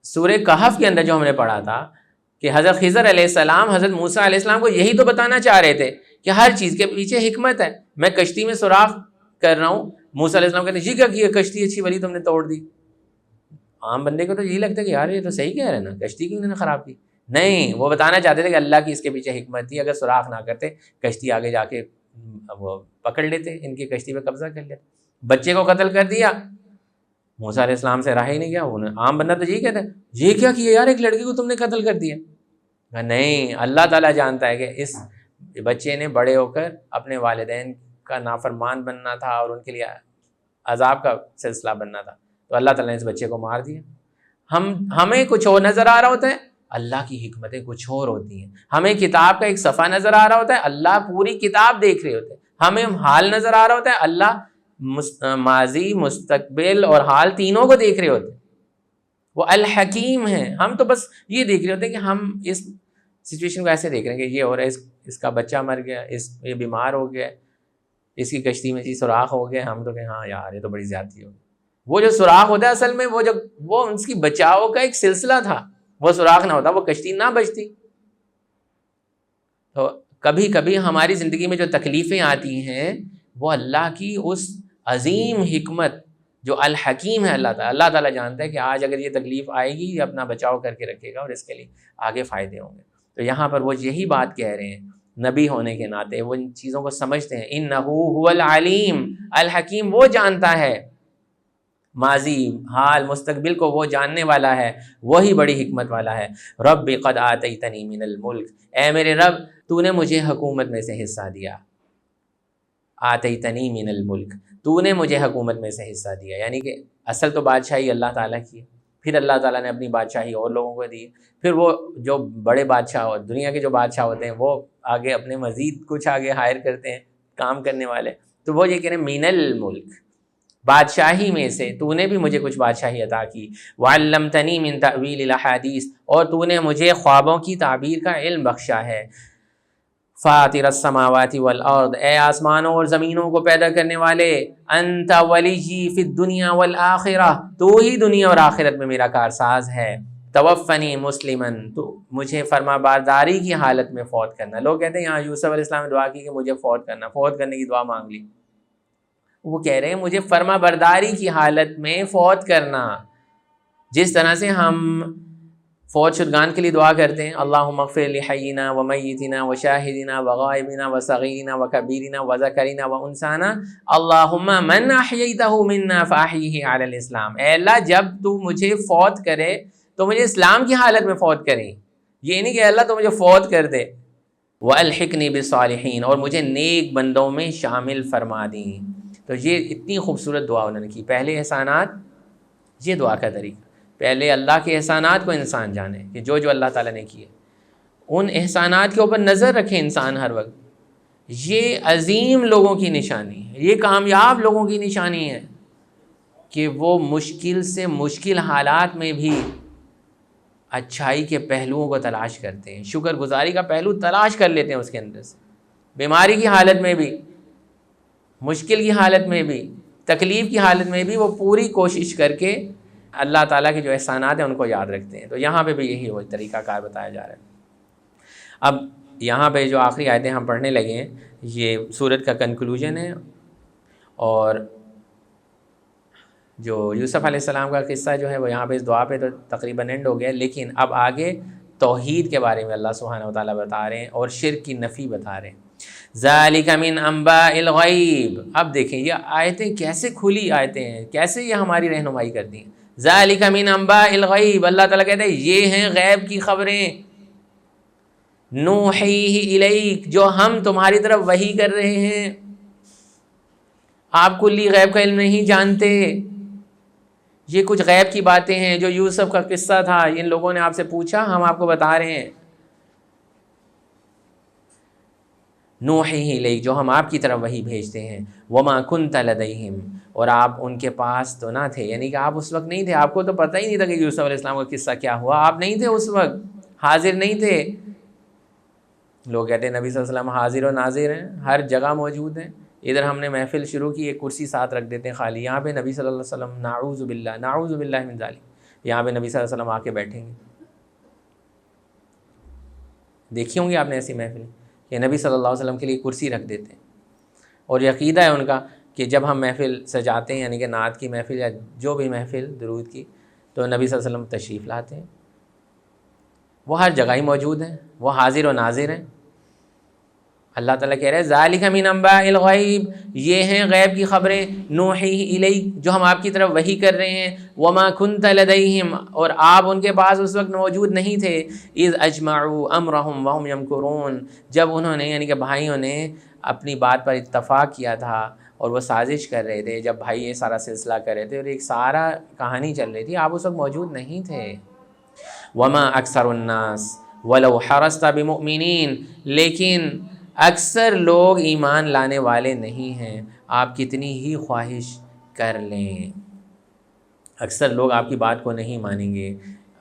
سورہ کہف کے اندر جو ہم نے پڑھا تھا کہ حضرت خضر علیہ السلام حضرت موسیٰ علیہ السلام کو یہی تو بتانا چاہ رہے تھے کہ ہر چیز کے پیچھے حکمت ہے. میں کشتی میں سوراخ کر رہا ہوں، موسیٰ علیہ السلام کہتے ہیں جی کیا کیا، کشتی اچھی بلی تم نے توڑ دی. عام بندے کو تو یہی لگتا ہے کہ یار یہ تو صحیح کہہ رہے ہیں نا، کشتی کیوں انہوں نے خراب کی. نہیں، وہ بتانا چاہتے تھے کہ اللہ کی اس کے پیچھے حکمت تھی. اگر سوراخ نہ کرتے کشتی آگے جا کے وہ پکڑ لیتے، ان کی کشتی پہ قبضہ کر لیتے. بچے کو قتل کر دیا، موسیٰ علیہ السلام سے رہا ہی نہیں گیا. عام بندہ تو یہی کہتا ہے یہ کیا کیا یار، ایک لڑکی کو تم نے قتل کر دیا. نہیں، اللہ تعالیٰ جانتا ہے کہ اس بچے نے بڑے ہو کر اپنے والدین کا نافرمان بننا تھا اور ان کے لیے عذاب کا سلسلہ بننا تھا، تو اللہ تعالیٰ نے اس بچے کو مار دیا. ہمیں کچھ اور نظر آ رہا ہوتا ہے، اللہ کی حکمتیں کچھ اور ہوتی ہیں. ہمیں کتاب کا ایک صفحہ نظر آ رہا ہوتا ہے، اللہ پوری کتاب دیکھ رہے ہوتے ہیں. ہمیں حال نظر آ رہا ہوتا ہے، اللہ ماضی مستقبل اور حال تینوں کو دیکھ رہے ہوتے ہیں. وہ الحکیم ہیں. ہم تو بس یہ دیکھ رہے ہوتے ہیں کہ ہم اس سچویشن کو ایسے دیکھ رہے ہیں کہ یہ ہو رہا ہے، اس کا بچہ مر گیا، یہ بیمار ہو گیا، اس کی کشتی میں سوراخ ہو گیا. ہم تو کہیں ہاں یار یہ تو بڑی زیادتی ہو گئی. وہ جو سوراخ ہوتا ہے اصل میں وہ اس کی بچاؤ کا ایک سلسلہ تھا. وہ سوراخ نہ ہوتا وہ کشتی نہ بچتی. تو کبھی کبھی ہماری زندگی میں جو تکلیفیں آتی ہیں وہ اللہ کی اس عظیم حکمت جو الحکیم ہے اللہ تعالیٰ جانتا ہے کہ آج اگر یہ تکلیف آئے گی یہ اپنا بچاؤ کر کے رکھے گا اور اس کے لیے آگے فائدے ہوں گے. تو یہاں پر وہ یہی بات کہہ رہے ہیں، نبی ہونے کے ناطے وہ ان چیزوں کو سمجھتے ہیں. انہ هو العلیم الحکیم، وہ جانتا ہے ماضی حال مستقبل کو، وہ جاننے والا ہے، وہی بڑی حکمت والا ہے. رب قد آتیتنی من الملک، اے میرے رب تو نے مجھے حکومت میں سے حصہ دیا. آتیتنی من الملک، تو نے مجھے حکومت میں سے حصہ دیا. یعنی کہ اصل تو بادشاہی اللہ تعالیٰ کی ہے، پھر اللہ تعالیٰ نے اپنی بادشاہی اور لوگوں کو دی. پھر وہ جو بڑے بادشاہ دنیا کے جو بادشاہ ہوتے ہیں وہ آگے اپنے مزید کچھ آگے ہائر کرتے ہیں کام کرنے والے. تو وہ یہ کہہ رہے ہیں من الملک، بادشاہی میں سے تو نے بھی مجھے کچھ بادشاہی عطا کی. وعلمتنی من تأویل الاحادیث، اور تو نے مجھے خوابوں کی تعبیر کا علم بخشا ہے. فاطر السماوات والارض، اے آسمانوں اور زمینوں کو پیدا کرنے والے. انت ولی فی الدنیا والآخرہ، تو ہی دنیا اور آخرت میں میرا کارساز ہے. توفنی مسلمن، تو مجھے فرما برداری کی حالت میں فوت کرنا. لوگ کہتے ہیں یہاں یوسف علیہ السلام نے دعا کی کہ مجھے فوت کرنا، فوت کرنے کی دعا مانگ لی. وہ کہہ رہے ہیں مجھے فرما برداری کی حالت میں فوت کرنا. جس طرح سے ہم فوت شدگان کے لیے دعا کرتے ہیں، اللہم اغفر لحینا و میتنا و شاہدنا و غائبنا و صغیرنا و کبیرنا و ذکرنا و انسانا، اللہم من احییتہ منا فاحیہ علی الاسلام. اے اللہ جب تو مجھے فوت کرے تو مجھے اسلام کی حالت میں فوت کریں. یہ نہیں کہ اللہ تو مجھے فوت کر دے. والحقنی بالصالحین، اور مجھے نیک بندوں میں شامل فرما دیں. تو یہ اتنی خوبصورت دعا انہوں نے کی. پہلے احسانات، یہ دعا کا طریقہ، پہلے اللہ کے احسانات کو انسان جانے کہ جو اللہ تعالیٰ نے کیے، ان احسانات کے اوپر نظر رکھے انسان ہر وقت. یہ عظیم لوگوں کی نشانی ہے، یہ کامیاب لوگوں کی نشانی ہے کہ وہ مشکل سے مشکل حالات میں بھی اچھائی کے پہلوؤں کو تلاش کرتے ہیں، شکر گزاری کا پہلو تلاش کر لیتے ہیں اس کے اندر سے. بیماری کی حالت میں بھی، مشکل کی حالت میں بھی، تکلیف کی حالت میں بھی وہ پوری کوشش کر کے اللہ تعالیٰ کے جو احسانات ہیں ان کو یاد رکھتے ہیں. تو یہاں پہ بھی یہی وہی طریقہ کار بتایا جا رہا ہے. اب یہاں پہ جو آخری آیتیں ہم پڑھنے لگے ہیں یہ سورت کا کنکلوژن ہے، اور جو یوسف علیہ السلام کا قصہ جو ہے وہ یہاں پہ اس دعا پہ تو تقریباً اینڈ ہو گیا. لیکن اب آگے توحید کے بارے میں اللہ سبحانہ و تعالیٰ بتا رہے ہیں اور شرک کی نفی بتا رہے ہیں. ذالک من انباء الغیب. اب دیکھیں یہ آیتیں کیسے کھلی آیتیں ہیں، کیسے یہ ہماری رہنمائی کرتی ہیں. ذالک من انباء الغیب، اللہ تعالیٰ کہتے ہیں یہ ہیں غیب کی خبریں، نوحیہ الیک، جو ہم تمہاری طرف وحی کر رہے ہیں، آپ کلی غیب کا علم نہیں جانتے، یہ کچھ غیب کی باتیں ہیں، جو یوسف کا قصہ تھا، ان لوگوں نے آپ سے پوچھا، ہم آپ کو بتا رہے ہیں، نوحیہ الیک، جو ہم آپ کی طرف وحی بھیجتے ہیں، وما کنت لدیہم، اور آپ ان کے پاس تو نہ تھے، یعنی کہ آپ اس وقت نہیں تھے، آپ کو تو پتہ ہی نہیں تھا کہ یوسف علیہ السلام کا قصہ کیا ہوا، آپ نہیں تھے اس وقت، حاضر نہیں تھے۔ لوگ کہتے ہیں نبی صلی اللہ علیہ وسلم حاضر و ناظر ہیں، ہر جگہ موجود ہیں۔ ادھر ہم نے محفل شروع کی، ایک کرسی ساتھ رکھ دیتے ہیں خالی، یہاں پہ نبی صلی اللہ علیہ وسلم، نعوذ باللہ، نعوذ باللہ من ذالک، یہاں پہ نبی صلی اللہ علیہ وسلم آ کے بیٹھیں گے۔ دیکھی ہوں گی آپ نے ایسی محفل کہ نبی صلی اللہ علیہ وسلم کے لیے کرسی رکھ دیتے ہیں، اور یہ عقیدہ ہے ان کا کہ جب ہم محفل سجاتے ہیں، یعنی کہ نعت کی محفل یا جو بھی محفل درود کی، تو نبی صلی اللہ علیہ وسلم تشریف لاتے ہیں، وہ ہر جگہ ہی موجود ہیں، وہ حاضر و ناظر ہیں۔ اللہ تعالیٰ کہہ رہے ہیں ذالک من انباء الغیب، یہ ہیں غیب کی خبریں، نوحیہ الیک، جو ہم آپ کی طرف وحی کر رہے ہیں، وما کنت لدیہم، اور آپ ان کے پاس اس وقت موجود نہیں تھے، اذ اجمعوا امرہم وہم یمکرون، جب انہوں نے یعنی کہ بھائیوں نے اپنی بات پر اتفاق کیا تھا اور وہ سازش کر رہے تھے، جب بھائی یہ سارا سلسلہ کر رہے تھے اور ایک سارا کہانی چل رہی تھی، آپ اس وقت موجود نہیں تھے۔ وما اکثر الناس ولو حرصت بمؤمنین، لیکن اکثر لوگ ایمان لانے والے نہیں ہیں، آپ کتنی ہی خواہش کر لیں، اکثر لوگ آپ کی بات کو نہیں مانیں گے۔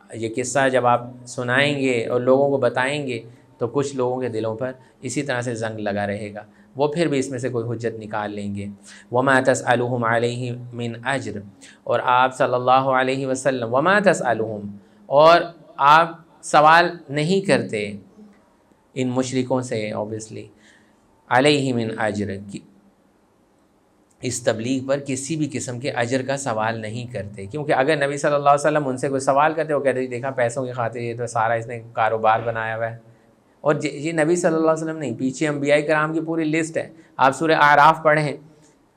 یہ قصہ جب آپ سنائیں گے اور لوگوں کو بتائیں گے تو کچھ لوگوں کے دلوں پر اسی طرح سے زنگ لگا رہے گا، وہ پھر بھی اس میں سے کوئی حجت نکال لیں گے۔ وما تسألہم علیہ من اجر، اور آپ صلی اللہ علیہ وسلم، وما تسألہم، اور آپ سوال نہیں کرتے ان مشرکوں سے، اوبیسلی، علیہ من اجر، اس تبلیغ پر کسی بھی قسم کے اجر کا سوال نہیں کرتے، کیونکہ اگر نبی صلی اللہ علیہ وسلم ان سے کوئی سوال کرتے، وہ کہتے دیکھا پیسوں کی خاطر یہ تو سارا اس نے کاروبار بنایا ہوا ہے۔ اور یہ نبی صلی اللہ علیہ وسلم نہیں، پیچھے انبیاء کرام کی پوری لسٹ ہے، آپ سورہ اعراف پڑھیں،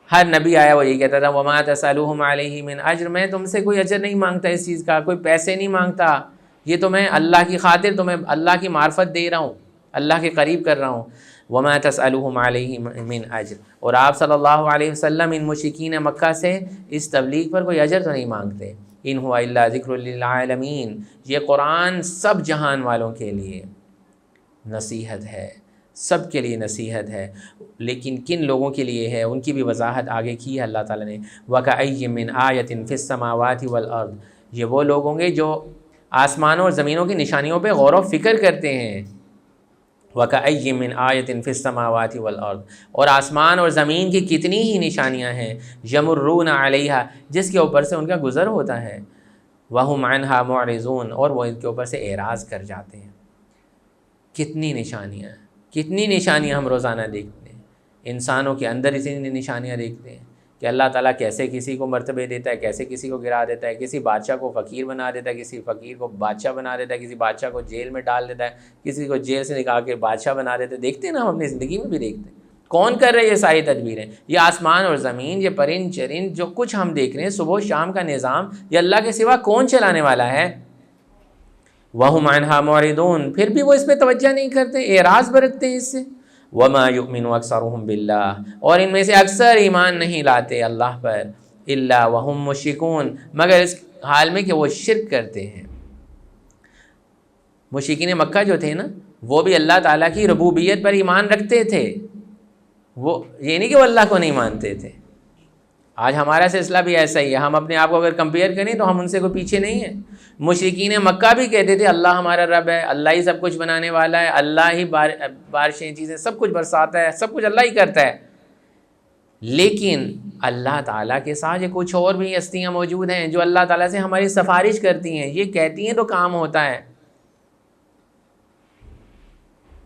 ہر نبی آیا وہ یہی کہتا تھا وما تسألہم علیہ من اجر، میں تم سے کوئی اجر نہیں مانگتا اس چیز کا، کوئی پیسے نہیں مانگتا، یہ تو میں اللہ کی خاطر تمہیں اللہ کی معرفت دے رہا ہوں، اللہ کے قریب کر رہا ہوں۔ وما تسألہم علیہ من اجر، اور آپ صلی اللہ علیہ وسلم ان مشرکین مکہ سے اس تبلیغ پر کوئی اجر تو نہیں مانگتے۔ ان ہوا الا ذکر للعالمین، یہ قرآن سب جہان والوں کے لیے نصیحت ہے، سب کے لیے نصیحت ہے، لیکن کن لوگوں کے لیے ہے ان کی بھی وضاحت آگے کی ہے اللہ تعالیٰ نے۔ وَكَأَيٍّ مِّنْ آیَةٍ فِي السَّمَاوَاتِ وَالْأَرْضِ، یہ وہ لوگ ہوں گے جو آسمانوں اور زمینوں کی نشانیوں پہ غور و فکر کرتے ہیں۔ وَكَأَيٍّ مِّنْ آیَةٍ فِي السَّمَاوَاتِ وَالْأَرْضِ، اور آسمان اور زمین کی کتنی ہی نشانیاں ہیں، يَمُرُّونَ عَلَيْهَا، جس کے اوپر سے ان کا گزر ہوتا ہے، وَهُمْ عَنْهَا مُعْرِضُونَ، اور وہ ان کے اوپر سے اعراض کر جاتے ہیں۔ کتنی نشانیاں، کتنی نشانیاں ہم روزانہ دیکھتے ہیں، انسانوں کے اندر اتنی نشانیاں دیکھتے ہیں کہ اللہ تعالیٰ کیسے کسی کو مرتبے دیتا ہے، کیسے کسی کو گرا دیتا ہے، کسی بادشاہ کو فقیر بنا دیتا ہے، کسی فقیر کو بادشاہ بنا دیتا ہے، کسی بادشاہ کو جیل میں ڈال دیتا ہے، کسی کو جیل سے نکال کے بادشاہ بنا دیتا ہے۔ دیکھتے ہیں نا، ہم اپنی زندگی میں بھی دیکھتے ہیں۔ کون کر رہے ہیں یہ ساری تدبیریں؟ یہ آسمان اور زمین، یہ پرند چرند، جو کچھ ہم دیکھ رہے ہیں، صبح و شام کا نظام، یہ اللہ کے سوا کون چلانے والا ہے؟ وَهُمْ عَنْهَا مُعْرِضُونَ، پھر بھی وہ اس پہ توجہ نہیں کرتے، اعراض برتتے ہیں اس سے۔ وَمَا يُؤْمِنُ أَكْثَرُهُمْ بِاللَّهِ، اور ان میں سے اکثر ایمان نہیں لاتے اللہ پر، إِلَّا وَهُمْ مُشْرِكُونَ، مگر اس حال میں کہ وہ شرک کرتے ہیں۔ مشرکین مکہ جو تھے نا، وہ بھی اللہ تعالیٰ کی ربوبیت پر ایمان رکھتے تھے، وہ یہ نہیں کہ وہ اللہ کو نہیں مانتے تھے۔ آج ہمارا سلسلہ بھی ایسا ہی ہے، ہم اپنے آپ کو اگر کمپیئر کریں تو ہم ان سے کوئی پیچھے نہیں ہیں۔ مشرکین مکہ بھی کہتے تھے اللہ ہمارا رب ہے، اللہ ہی سب کچھ بنانے والا ہے، اللہ ہی بارشیں چیزیں سب کچھ برساتا ہے، سب کچھ اللہ ہی کرتا ہے۔ لیکن اللہ تعالیٰ کے ساتھ یہ کچھ اور بھی ہستیاں موجود ہیں جو اللہ تعالیٰ سے ہماری سفارش کرتی ہیں، یہ کہتی ہیں تو کام ہوتا ہے۔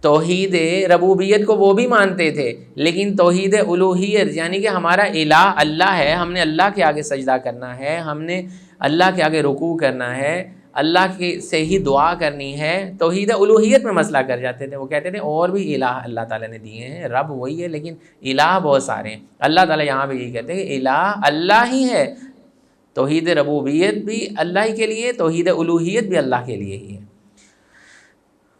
توحید ربوبیت کو وہ بھی مانتے تھے، لیکن توحید الوہیت یعنی کہ ہمارا الہ اللہ ہے، ہم نے اللہ کے آگے سجدہ کرنا ہے، ہم نے اللہ کے آگے رکوع کرنا ہے، اللہ کے سے ہی دعا کرنی ہے، توحید الوہیت میں مسئلہ کر جاتے تھے۔ وہ کہتے تھے اور بھی الہ اللہ تعالیٰ نے دیے ہیں، رب وہی ہے لیکن الہ بہت سارے ہیں۔ اللہ تعالیٰ یہاں پہ یہی کہتے ہیں کہ الہ اللہ ہی ہے، توحید ربوبیت بھی اللہ ہی کے لیے، توحید الوہیت بھی اللہ کے لیے ہی ہے۔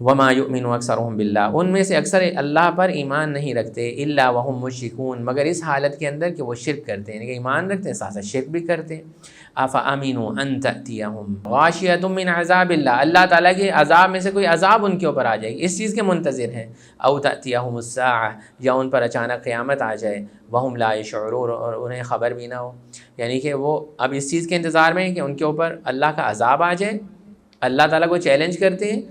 وما یؤمن اکثرهم باللہ، ان میں سے اکثر اللہ پر ایمان نہیں رکھتے، الا وهم مشرکون، مگر اس حالت کے اندر کہ وہ شرک کرتے ہیں، یعنی کہ ایمان رکھتے ہیں ساتھ ساتھ شرک بھی کرتے ہیں۔ افامنوا ان تأتیہم غاشیۃ من عذاب اللہ، اللہ تعالیٰ کے عذاب میں سے کوئی عذاب ان کے اوپر آ جائے گی، اس چیز کے منتظر ہیں۔ او تأتیہم الساعہ، یا ان پر اچانک قیامت آ جائے، وہم لا یشعرون، اور انہیں خبر بھی نہ ہو، یعنی کہ وہ اب اس چیز کے انتظار میں ہیں کہ ان کے اوپر اللہ کا عذاب آ جائے۔ اللہ تعالیٰ کو چیلنج کرتے ہیں،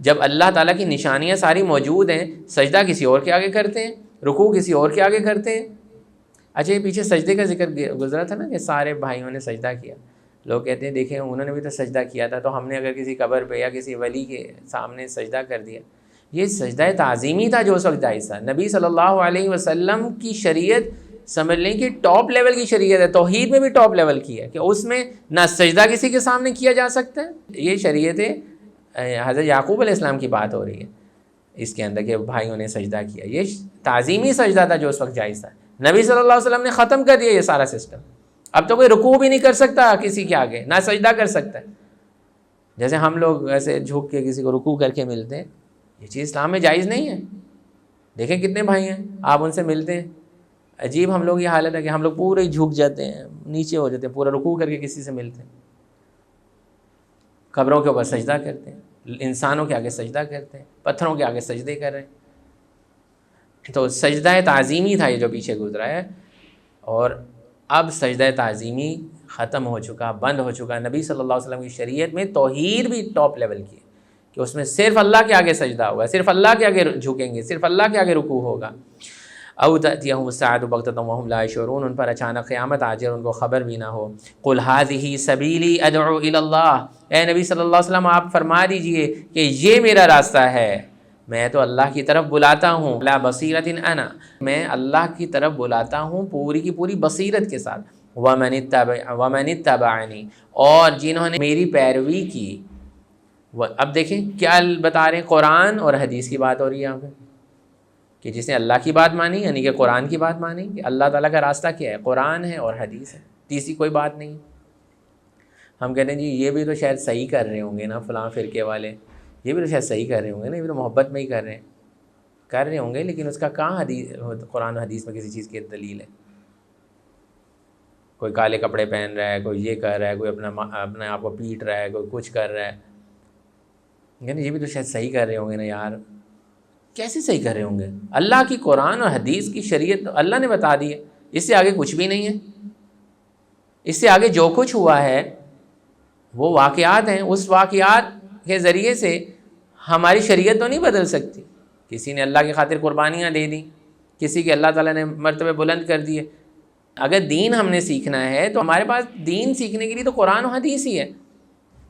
جب اللہ تعالیٰ کی نشانیاں ساری موجود ہیں، سجدہ کسی اور کے آگے کرتے ہیں، رکوع کسی اور کے آگے کرتے ہیں۔ اچھا، یہ پیچھے سجدے کا ذکر گزرا تھا نا کہ سارے بھائیوں نے سجدہ کیا، لوگ کہتے ہیں دیکھیں انہوں نے بھی تو سجدہ کیا تھا، تو ہم نے اگر کسی قبر پہ یا کسی ولی کے سامنے سجدہ کر دیا، یہ سجدہ تعظیمی تھا جو اس وقت جائز تھا۔ نبی صلی اللہ علیہ وسلم کی شریعت سمجھ لیں کہ ٹاپ لیول کی شریعت ہے، توحید میں بھی ٹاپ لیول کی ہے، کہ اس میں نہ سجدہ کسی کے سامنے کیا جا سکتا ہے۔ یہ شریعت حضرت یعقوب علیہ السلام کی بات ہو رہی ہے اس کے اندر کہ بھائیوں نے سجدہ کیا، یہ تعظیمی سجدہ تھا جو اس وقت جائز تھا۔ نبی صلی اللہ علیہ وسلم نے ختم کر دیا یہ سارا سسٹم، اب تو کوئی رکوع بھی نہیں کر سکتا کسی کے آگے، نہ سجدہ کر سکتا ہے۔ جیسے ہم لوگ ایسے جھک کے کسی کو رکوع کر کے ملتے ہیں، یہ چیز اسلام میں جائز نہیں ہے۔ دیکھیں کتنے بھائی ہیں، آپ ان سے ملتے ہیں، عجیب ہم لوگ یہ حالت ہے کہ ہم لوگ پورے جھک جاتے ہیں، نیچے ہو جاتے ہیں، پورا رکوع کر کے کسی سے ملتے ہیں، قبروں کے اوپر سجدہ کرتے ہیں، انسانوں کے آگے سجدہ کرتے ہیں، پتھروں کے آگے سجدے کر رہے ہیں۔ تو سجدہ تعظیمی تھا یہ جو پیچھے گزرا ہے، اور اب سجدہ تعظیمی ختم ہو چکا، بند ہو چکا۔ نبی صلی اللہ علیہ وسلم کی شریعت میں توحید بھی ٹاپ لیول کی ہے کہ اس میں صرف اللہ کے آگے سجدہ ہوگا، صرف اللہ کے آگے جھکیں گے، صرف اللہ کے آگے رکوع ہوگا۔ او تأتیہم الساعۃ بغتۃ وہم لا یشعرون، ان پر اچانک قیامت آ جائے اور ان کو خبر بھی نہ ہو۔ قل ھذہ سبیلی ادعو الی اللہ، اے نبی صلی اللہ علیہ وسلم آپ فرما دیجئے کہ یہ میرا راستہ ہے، میں تو اللہ کی طرف بلاتا ہوں، لا بصیرۃ انا، میں اللہ کی طرف بلاتا ہوں پوری کی پوری بصیرت کے ساتھ، ومن اتبعنی، اور جنہوں نے میری پیروی کی۔ اب دیکھیں کیا بتا رہے ہیں، قرآن اور حدیث کی بات ہو رہی ہے یہاں پہ، کہ جس نے اللہ کی بات مانی، یعنی کہ قرآن کی بات مانی، کہ اللہ تعالیٰ کا راستہ کیا ہے، قرآن ہے اور حدیث ہے، تیسری کوئی بات نہیں۔ ہم کہتے ہیں جی یہ بھی تو شاید صحیح کر رہے ہوں گے نا فلاں فرقے والے، یہ بھی تو شاید صحیح کر رہے ہوں گے نا، یہ بھی تو محبت میں ہی کر رہے ہوں گے، لیکن اس کا کہاں قرآن و حدیث میں کسی چیز کی دلیل ہے؟ کوئی کالے کپڑے پہن رہا ہے، کوئی یہ کر رہا ہے، کوئی اپنے آپ کو پیٹ رہا ہے، کوئی کچھ کر رہا ہے، یعنی یہ بھی تو شاید صحیح کر رہے ہوں گے نا یار۔ کیسے صحیح کر رہے ہوں گے؟ اللہ کی قرآن اور حدیث کی شریعت اللہ نے بتا دی ہے، اس سے آگے کچھ بھی نہیں ہے۔ اس سے آگے جو کچھ ہوا ہے وہ واقعات ہیں، اس واقعات کے ذریعے سے ہماری شریعت تو نہیں بدل سکتی۔ کسی نے اللہ کی خاطر قربانیاں دے دیں، کسی کے اللہ تعالیٰ نے مرتبے بلند کر دیے۔ اگر دین ہم نے سیکھنا ہے تو ہمارے پاس دین سیکھنے کے لیے تو قرآن و حدیث ہی ہے،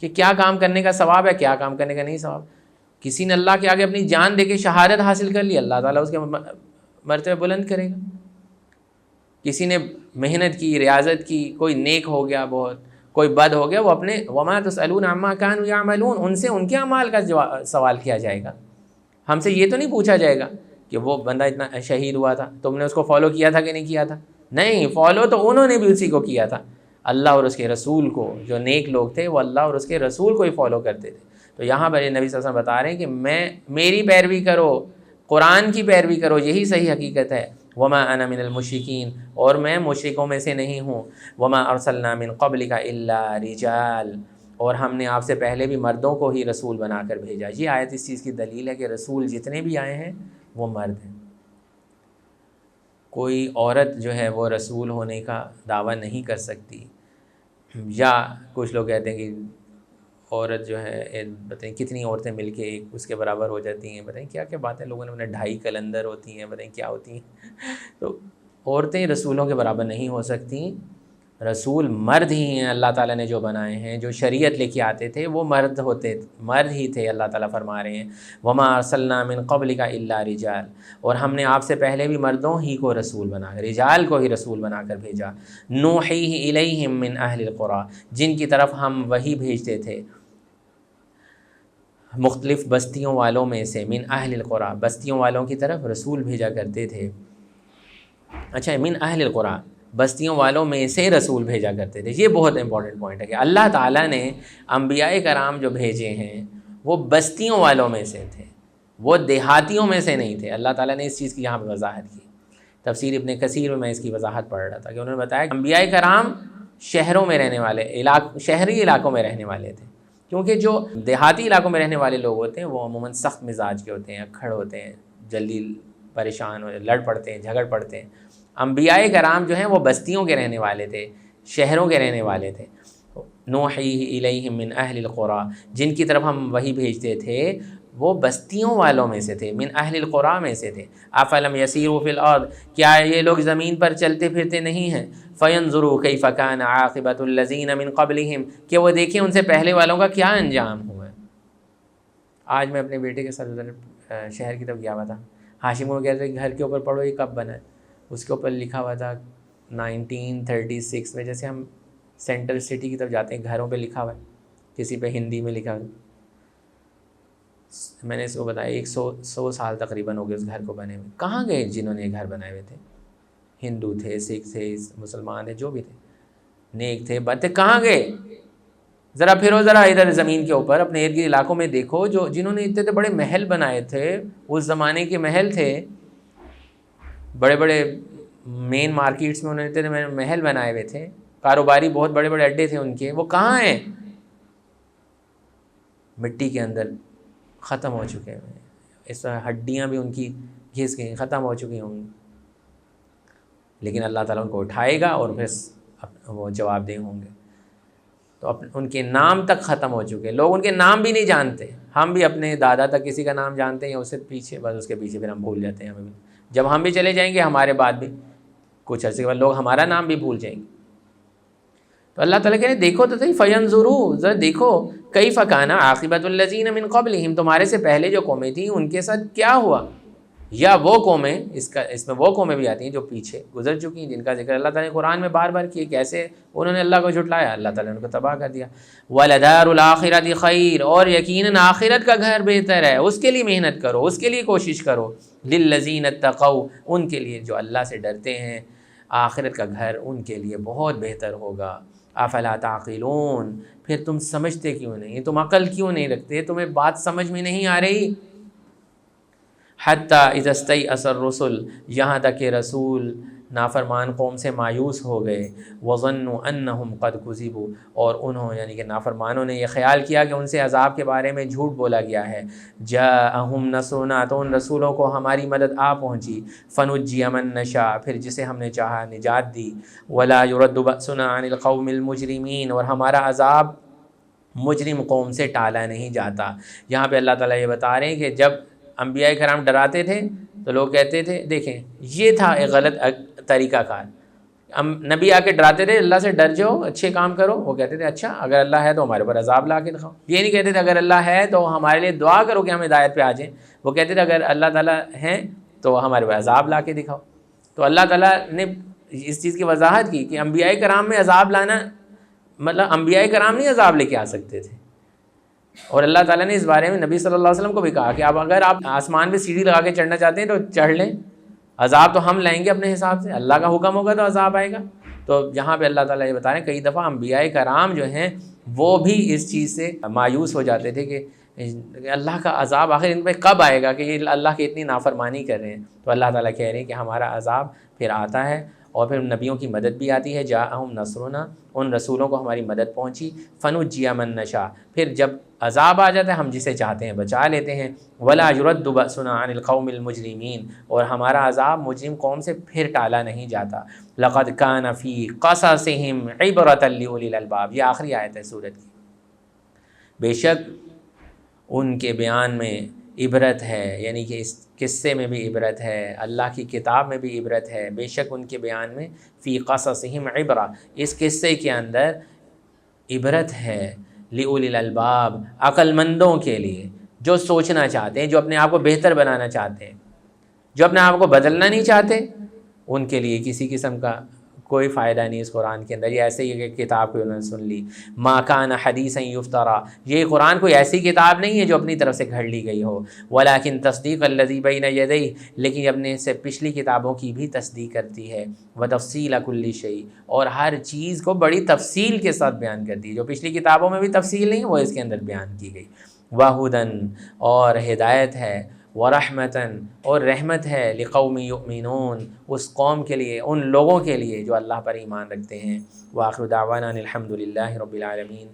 کہ کیا کام کرنے کا ثواب ہے، کیا کام کرنے کا نہیں ثواب۔ کسی نے اللہ کے آگے اپنی جان دے کے شہادت حاصل کر لی، اللہ تعالیٰ اس کے مرتبے بلند کرے گا۔ کسی نے محنت کی، ریاضت کی، کوئی نیک ہو گیا بہت، کوئی بد ہو گیا، وہ اپنے وما تسألون عما كانوا يعملون، ان سے ان کے اعمال کا سوال کیا جائے گا۔ ہم سے یہ تو نہیں پوچھا جائے گا کہ وہ بندہ اتنا شہید ہوا تھا، تم نے اس کو فالو کیا تھا کہ نہیں کیا تھا؟ نہیں، فالو تو انہوں نے بھی اسی کو کیا تھا، اللہ اور اس کے رسول کو۔ جو نیک لوگ تھے وہ اللہ اور اس کے رسول کو ہی فالو کرتے تھے۔ تو یہاں پر نبی صلی اللہ علیہ وسلم بتا رہے ہیں کہ میری پیروی کرو، قرآن کی پیروی کرو، یہی صحیح حقیقت ہے۔ وما انا من المشرکین، اور میں مشرکوں میں سے نہیں ہوں۔ وما ارسلنا من قبلک الا رجال، اور ہم نے آپ سے پہلے بھی مردوں کو ہی رسول بنا کر بھیجا۔ یہ آیت اس چیز کی دلیل ہے کہ رسول جتنے بھی آئے ہیں وہ مرد ہیں۔ کوئی عورت جو ہے وہ رسول ہونے کا دعویٰ نہیں کر سکتی، یا کچھ لوگ کہتے ہیں کہ عورت جو ہے، بتائیں کتنی عورتیں مل کے ایک اس کے برابر ہو جاتی ہیں، بتائیں کیا کیا باتیں لوگوں نے 2.5 کلندر ہوتی ہیں، بتائیں کیا ہوتی ہیں۔ تو عورتیں رسولوں کے برابر نہیں ہو سکتی، رسول مرد ہی ہیں اللہ تعالیٰ نے جو بنائے ہیں، جو شریعت لے کے آتے تھے وہ مرد ہی تھے۔ اللہ تعالیٰ فرما رہے ہیں وما ارسلنا من قبلک الا رجال، اور ہم نے آپ سے پہلے بھی مردوں ہی کو رسول بنا کر، رجال کو ہی رسول بنا کر بھیجا۔ نوحی الیہم من اہل القریٰ، جن کی طرف ہم وحی بھیجتے تھے مختلف بستیوں والوں میں سے، من اہل القریٰ، بستیوں والوں کی طرف رسول بھیجا کرتے تھے۔ اچھا، من اہل القریٰ بستیوں والوں میں سے رسول بھیجا کرتے تھے۔ یہ بہت امپورٹنٹ پوائنٹ ہے کہ اللہ تعالیٰ نے انبیاء کرام جو بھیجے ہیں وہ بستیوں والوں میں سے تھے، وہ دیہاتیوں میں سے نہیں تھے۔ اللہ تعالیٰ نے اس چیز کی یہاں پہ وضاحت کی۔ تفسیر ابن کثیر میں اس کی وضاحت پڑھ رہا تھا کہ انہوں نے بتایا کہ انبیاء کرام شہروں میں رہنے والے شہری علاقوں میں رہنے والے تھے، کیونکہ جو دیہاتی علاقوں میں رہنے والے لوگ ہوتے ہیں وہ عموماً سخت مزاج کے ہوتے ہیں، اکھڑ ہوتے ہیں، جلدی پریشان لڑ پڑتے ہیں، جھگڑ پڑتے ہیں۔ انبیاء کرام جو ہیں وہ بستیوں کے رہنے والے تھے، شہروں کے رہنے والے تھے۔ نوحی الیہم من اہل القری، جن کی طرف ہم وحی بھیجتے تھے وہ بستیوں والوں میں سے تھے، من اہل القری میں سے تھے۔ افلم یسیروا فی الارض، کیا یہ لوگ زمین پر چلتے پھرتے نہیں ہیں؟ فینظروا کیف کان عاقبۃ الذین من قبلہم، کہ وہ دیکھیں ان سے پہلے والوں کا کیا انجام ہوا۔ آج میں اپنے بیٹے کے ساتھ ادھر شہر کی طرف گیا ہوا تھا، ہاشم کو کہتے ہیں گھر کے اوپر پڑھو یہ کب بنا ہے، اس کے اوپر لکھا ہوا تھا 1936 میں۔ جیسے ہم سینٹرل سٹی کی طرف جاتے ہیں گھروں پہ لکھا ہوا ہے، کسی پہ ہندی میں لکھا ہوا ہے۔ میں نے اس کو بتایا 100 سال تقریباً ہو گئے اس گھر کو بنے ہوئے۔ کہاں گئے جنہوں نے یہ گھر بنائے ہوئے تھے؟ ہندو تھے، سکھ تھے، مسلمان تھے، جو بھی تھے، نیک تھے، بد تھے، کہاں گئے؟ ذرا پھرو ذرا ادھر زمین کے اوپر اپنے ارد گرد علاقوں میں دیکھو، جنہوں نے اتنے بڑے محل بنائے تھے، اس زمانے کے محل تھے، بڑے بڑے مین مارکیٹس میں انہوں نے اتنے محل بنائے ہوئے تھے، کاروباری بہت بڑے بڑے اڈے تھے ان کے، وہ کہاں ہیں؟ مٹی کے اندر ختم ہو چکے ہیں، اس طرح ہڈیاں بھی ان کی گھس گئی، ختم ہو چکی ہوں گی۔ لیکن اللہ تعالیٰ ان کو اٹھائے گا اور پھر وہ جواب دہ ہوں گے۔ تو ان کے نام تک ختم ہو چکے، لوگ ان کے نام بھی نہیں جانتے۔ ہم بھی اپنے دادا تک کسی کا نام جانتے ہیں، اس سے پیچھے بس اس کے پیچھے پھر ہم بھول جاتے ہیں۔ ہمیں بھی جب ہم بھی چلے جائیں گے ہمارے بعد بھی کچھ عرصے کے بعد لوگ ہمارا نام بھی بھول جائیں گے۔ تو اللہ تعالیٰ کہہ رہے دیکھو تو صحیح، فینظروا، ذرا دیکھو، کیف کان عاقبۃ الذین من قبلہم، تمہارے سے پہلے جو قومیں تھیں ان کے ساتھ کیا ہوا، یا وہ قومیں، اس میں وہ قومیں بھی آتی ہیں جو پیچھے گزر چکی ہیں، جن کا ذکر اللہ تعالیٰ نے قرآن میں بار بار کیا، کیسے انہوں نے اللہ کو جھٹلایا، اللہ تعالیٰ نے ان کو تباہ کر دیا۔ وَلَدَارُ الْآخِرَةِ خَيْرٌ، اور یقیناً آخرت کا گھر بہتر ہے، اس کے لیے محنت کرو، اس کے لیے کوشش کرو۔ لِلَّذِينَ اتَّقَوْا، ان کے لیے جو اللہ سے ڈرتے ہیں، آخرت کا گھر ان کے لیے بہت بہتر ہوگا۔ افلا تعقلون، پھر تم سمجھتے کیوں نہیں، تم عقل کیوں نہیں رکھتے، تمہیں بات سمجھ میں نہیں آ رہی؟ حتیٰ اذا استیأس الرسل، یہاں تک کہ رسول نافرمان قوم سے مایوس ہو گئے، وظنوا انہم قد کذبوا، اور انہوں یعنی کہ نافرمانوں نے یہ خیال کیا کہ ان سے عذاب کے بارے میں جھوٹ بولا گیا ہے۔ جاءہم نصرنا، تو ان رسولوں کو ہماری مدد آ پہنچی، فنجی من نشاء، پھر جسے ہم نے چاہا نجات دی، ولا يرد بأسنا عن القوم المجرمین، اور ہمارا عذاب مجرم قوم سے ٹالا نہیں جاتا۔ یہاں پہ اللہ تعالیٰ یہ بتا رہے ہیں کہ جب انبیاء کرام ڈراتے تھے تو لوگ کہتے تھے، دیکھیں یہ تھا ایک غلط طریقہ کار، نبی آ کے ڈراتے تھے اللہ سے ڈر جاؤ، اچھے کام کرو، وہ کہتے تھے اچھا اگر اللہ ہے تو ہمارے پر عذاب لا کے دکھاؤ۔ یہ نہیں کہتے تھے اگر اللہ ہے تو ہمارے لیے دعا کرو کہ ہم ہدایت پہ آ جائیں، وہ کہتے تھے اگر اللہ تعالیٰ ہیں تو ہمارے پر عذاب لا کے دکھاؤ۔ تو اللہ تعالیٰ نے اس چیز کی وضاحت کی کہ انبیاء کرام میں عذاب لانا مطلب انبیاء کرام نہیں عذاب لے کے آ سکتے تھے، اور اللہ تعالیٰ نے اس بارے میں نبی صلی اللہ علیہ وسلم کو بھی کہا کہ اب اگر آپ آسمان پہ سیڑھی لگا کے چڑھنا چاہتے ہیں تو چڑھ لیں، عذاب تو ہم لائیں گے اپنے حساب سے، اللہ کا حکم ہوگا تو عذاب آئے گا۔ تو یہاں پہ اللہ تعالیٰ یہ بتا رہے ہیں کئی دفعہ انبیاء کرام جو ہیں وہ بھی اس چیز سے مایوس ہو جاتے تھے کہ اللہ کا عذاب آخر ان پہ کب آئے گا کہ یہ اللہ کی اتنی نافرمانی کر رہے ہیں۔ تو اللہ تعالیٰ کہہ رہے ہیں کہ ہمارا عذاب پھر آتا ہے، اور پھر نبیوں کی مدد بھی آتی ہے۔ جاءہم نصرنا، ان رسولوں کو ہماری مدد پہنچی، فنجی من نشاء، پھر جب عذاب آ جاتا ہے ہم جسے چاہتے ہیں بچا لیتے ہیں۔ ولا يرد بأسنا عن القوم المجرمین، اور ہمارا عذاب مجرم قوم سے پھر ٹالا نہیں جاتا۔ لقد كان في قصصهم عبرة لأولي الألباب، یہ آخری آیت ہے سورت کی۔ بے شک ان کے بیان میں عبرت ہے، یعنی کہ اس قصے میں بھی عبرت ہے، اللہ کی کتاب میں بھی عبرت ہے۔ بے شک ان کے بیان میں فی قصصہم عبرہ، اس قصے کے اندر عبرت ہے، لأولی الالباب، عقل مندوں کے لیے، جو سوچنا چاہتے ہیں، جو اپنے آپ کو بہتر بنانا چاہتے ہیں، جو اپنے آپ کو بدلنا نہیں چاہتے، ان کے لیے کسی قسم کا کوئی فائدہ نہیں اس قرآن کے اندر، یہ ایسے ہی کہ کتاب کو انہوں نے سن لی۔ ما کان حدیثا یفترا، یہ قرآن کوئی ایسی کتاب نہیں ہے جو اپنی طرف سے گھڑ لی گئی ہو، ولیکن تصدیق الذی بین یدیہ، لیکن اپنے سے پچھلی کتابوں کی بھی تصدیق کرتی ہے، وتفصیل کل شیء، اور ہر چیز کو بڑی تفصیل کے ساتھ بیان کرتی ہے، جو پچھلی کتابوں میں بھی تفصیل نہیں وہ اس کے اندر بیان کی گئی۔ وہدن، اور ہدایت ہے، ورحمتن، اور رحمت ہے، لقوم یؤمنون، اس قوم کے لیے، ان لوگوں کے لیے جو اللہ پر ایمان رکھتے ہیں۔ وآخر دعوانا الحمد للہ رب العالمین۔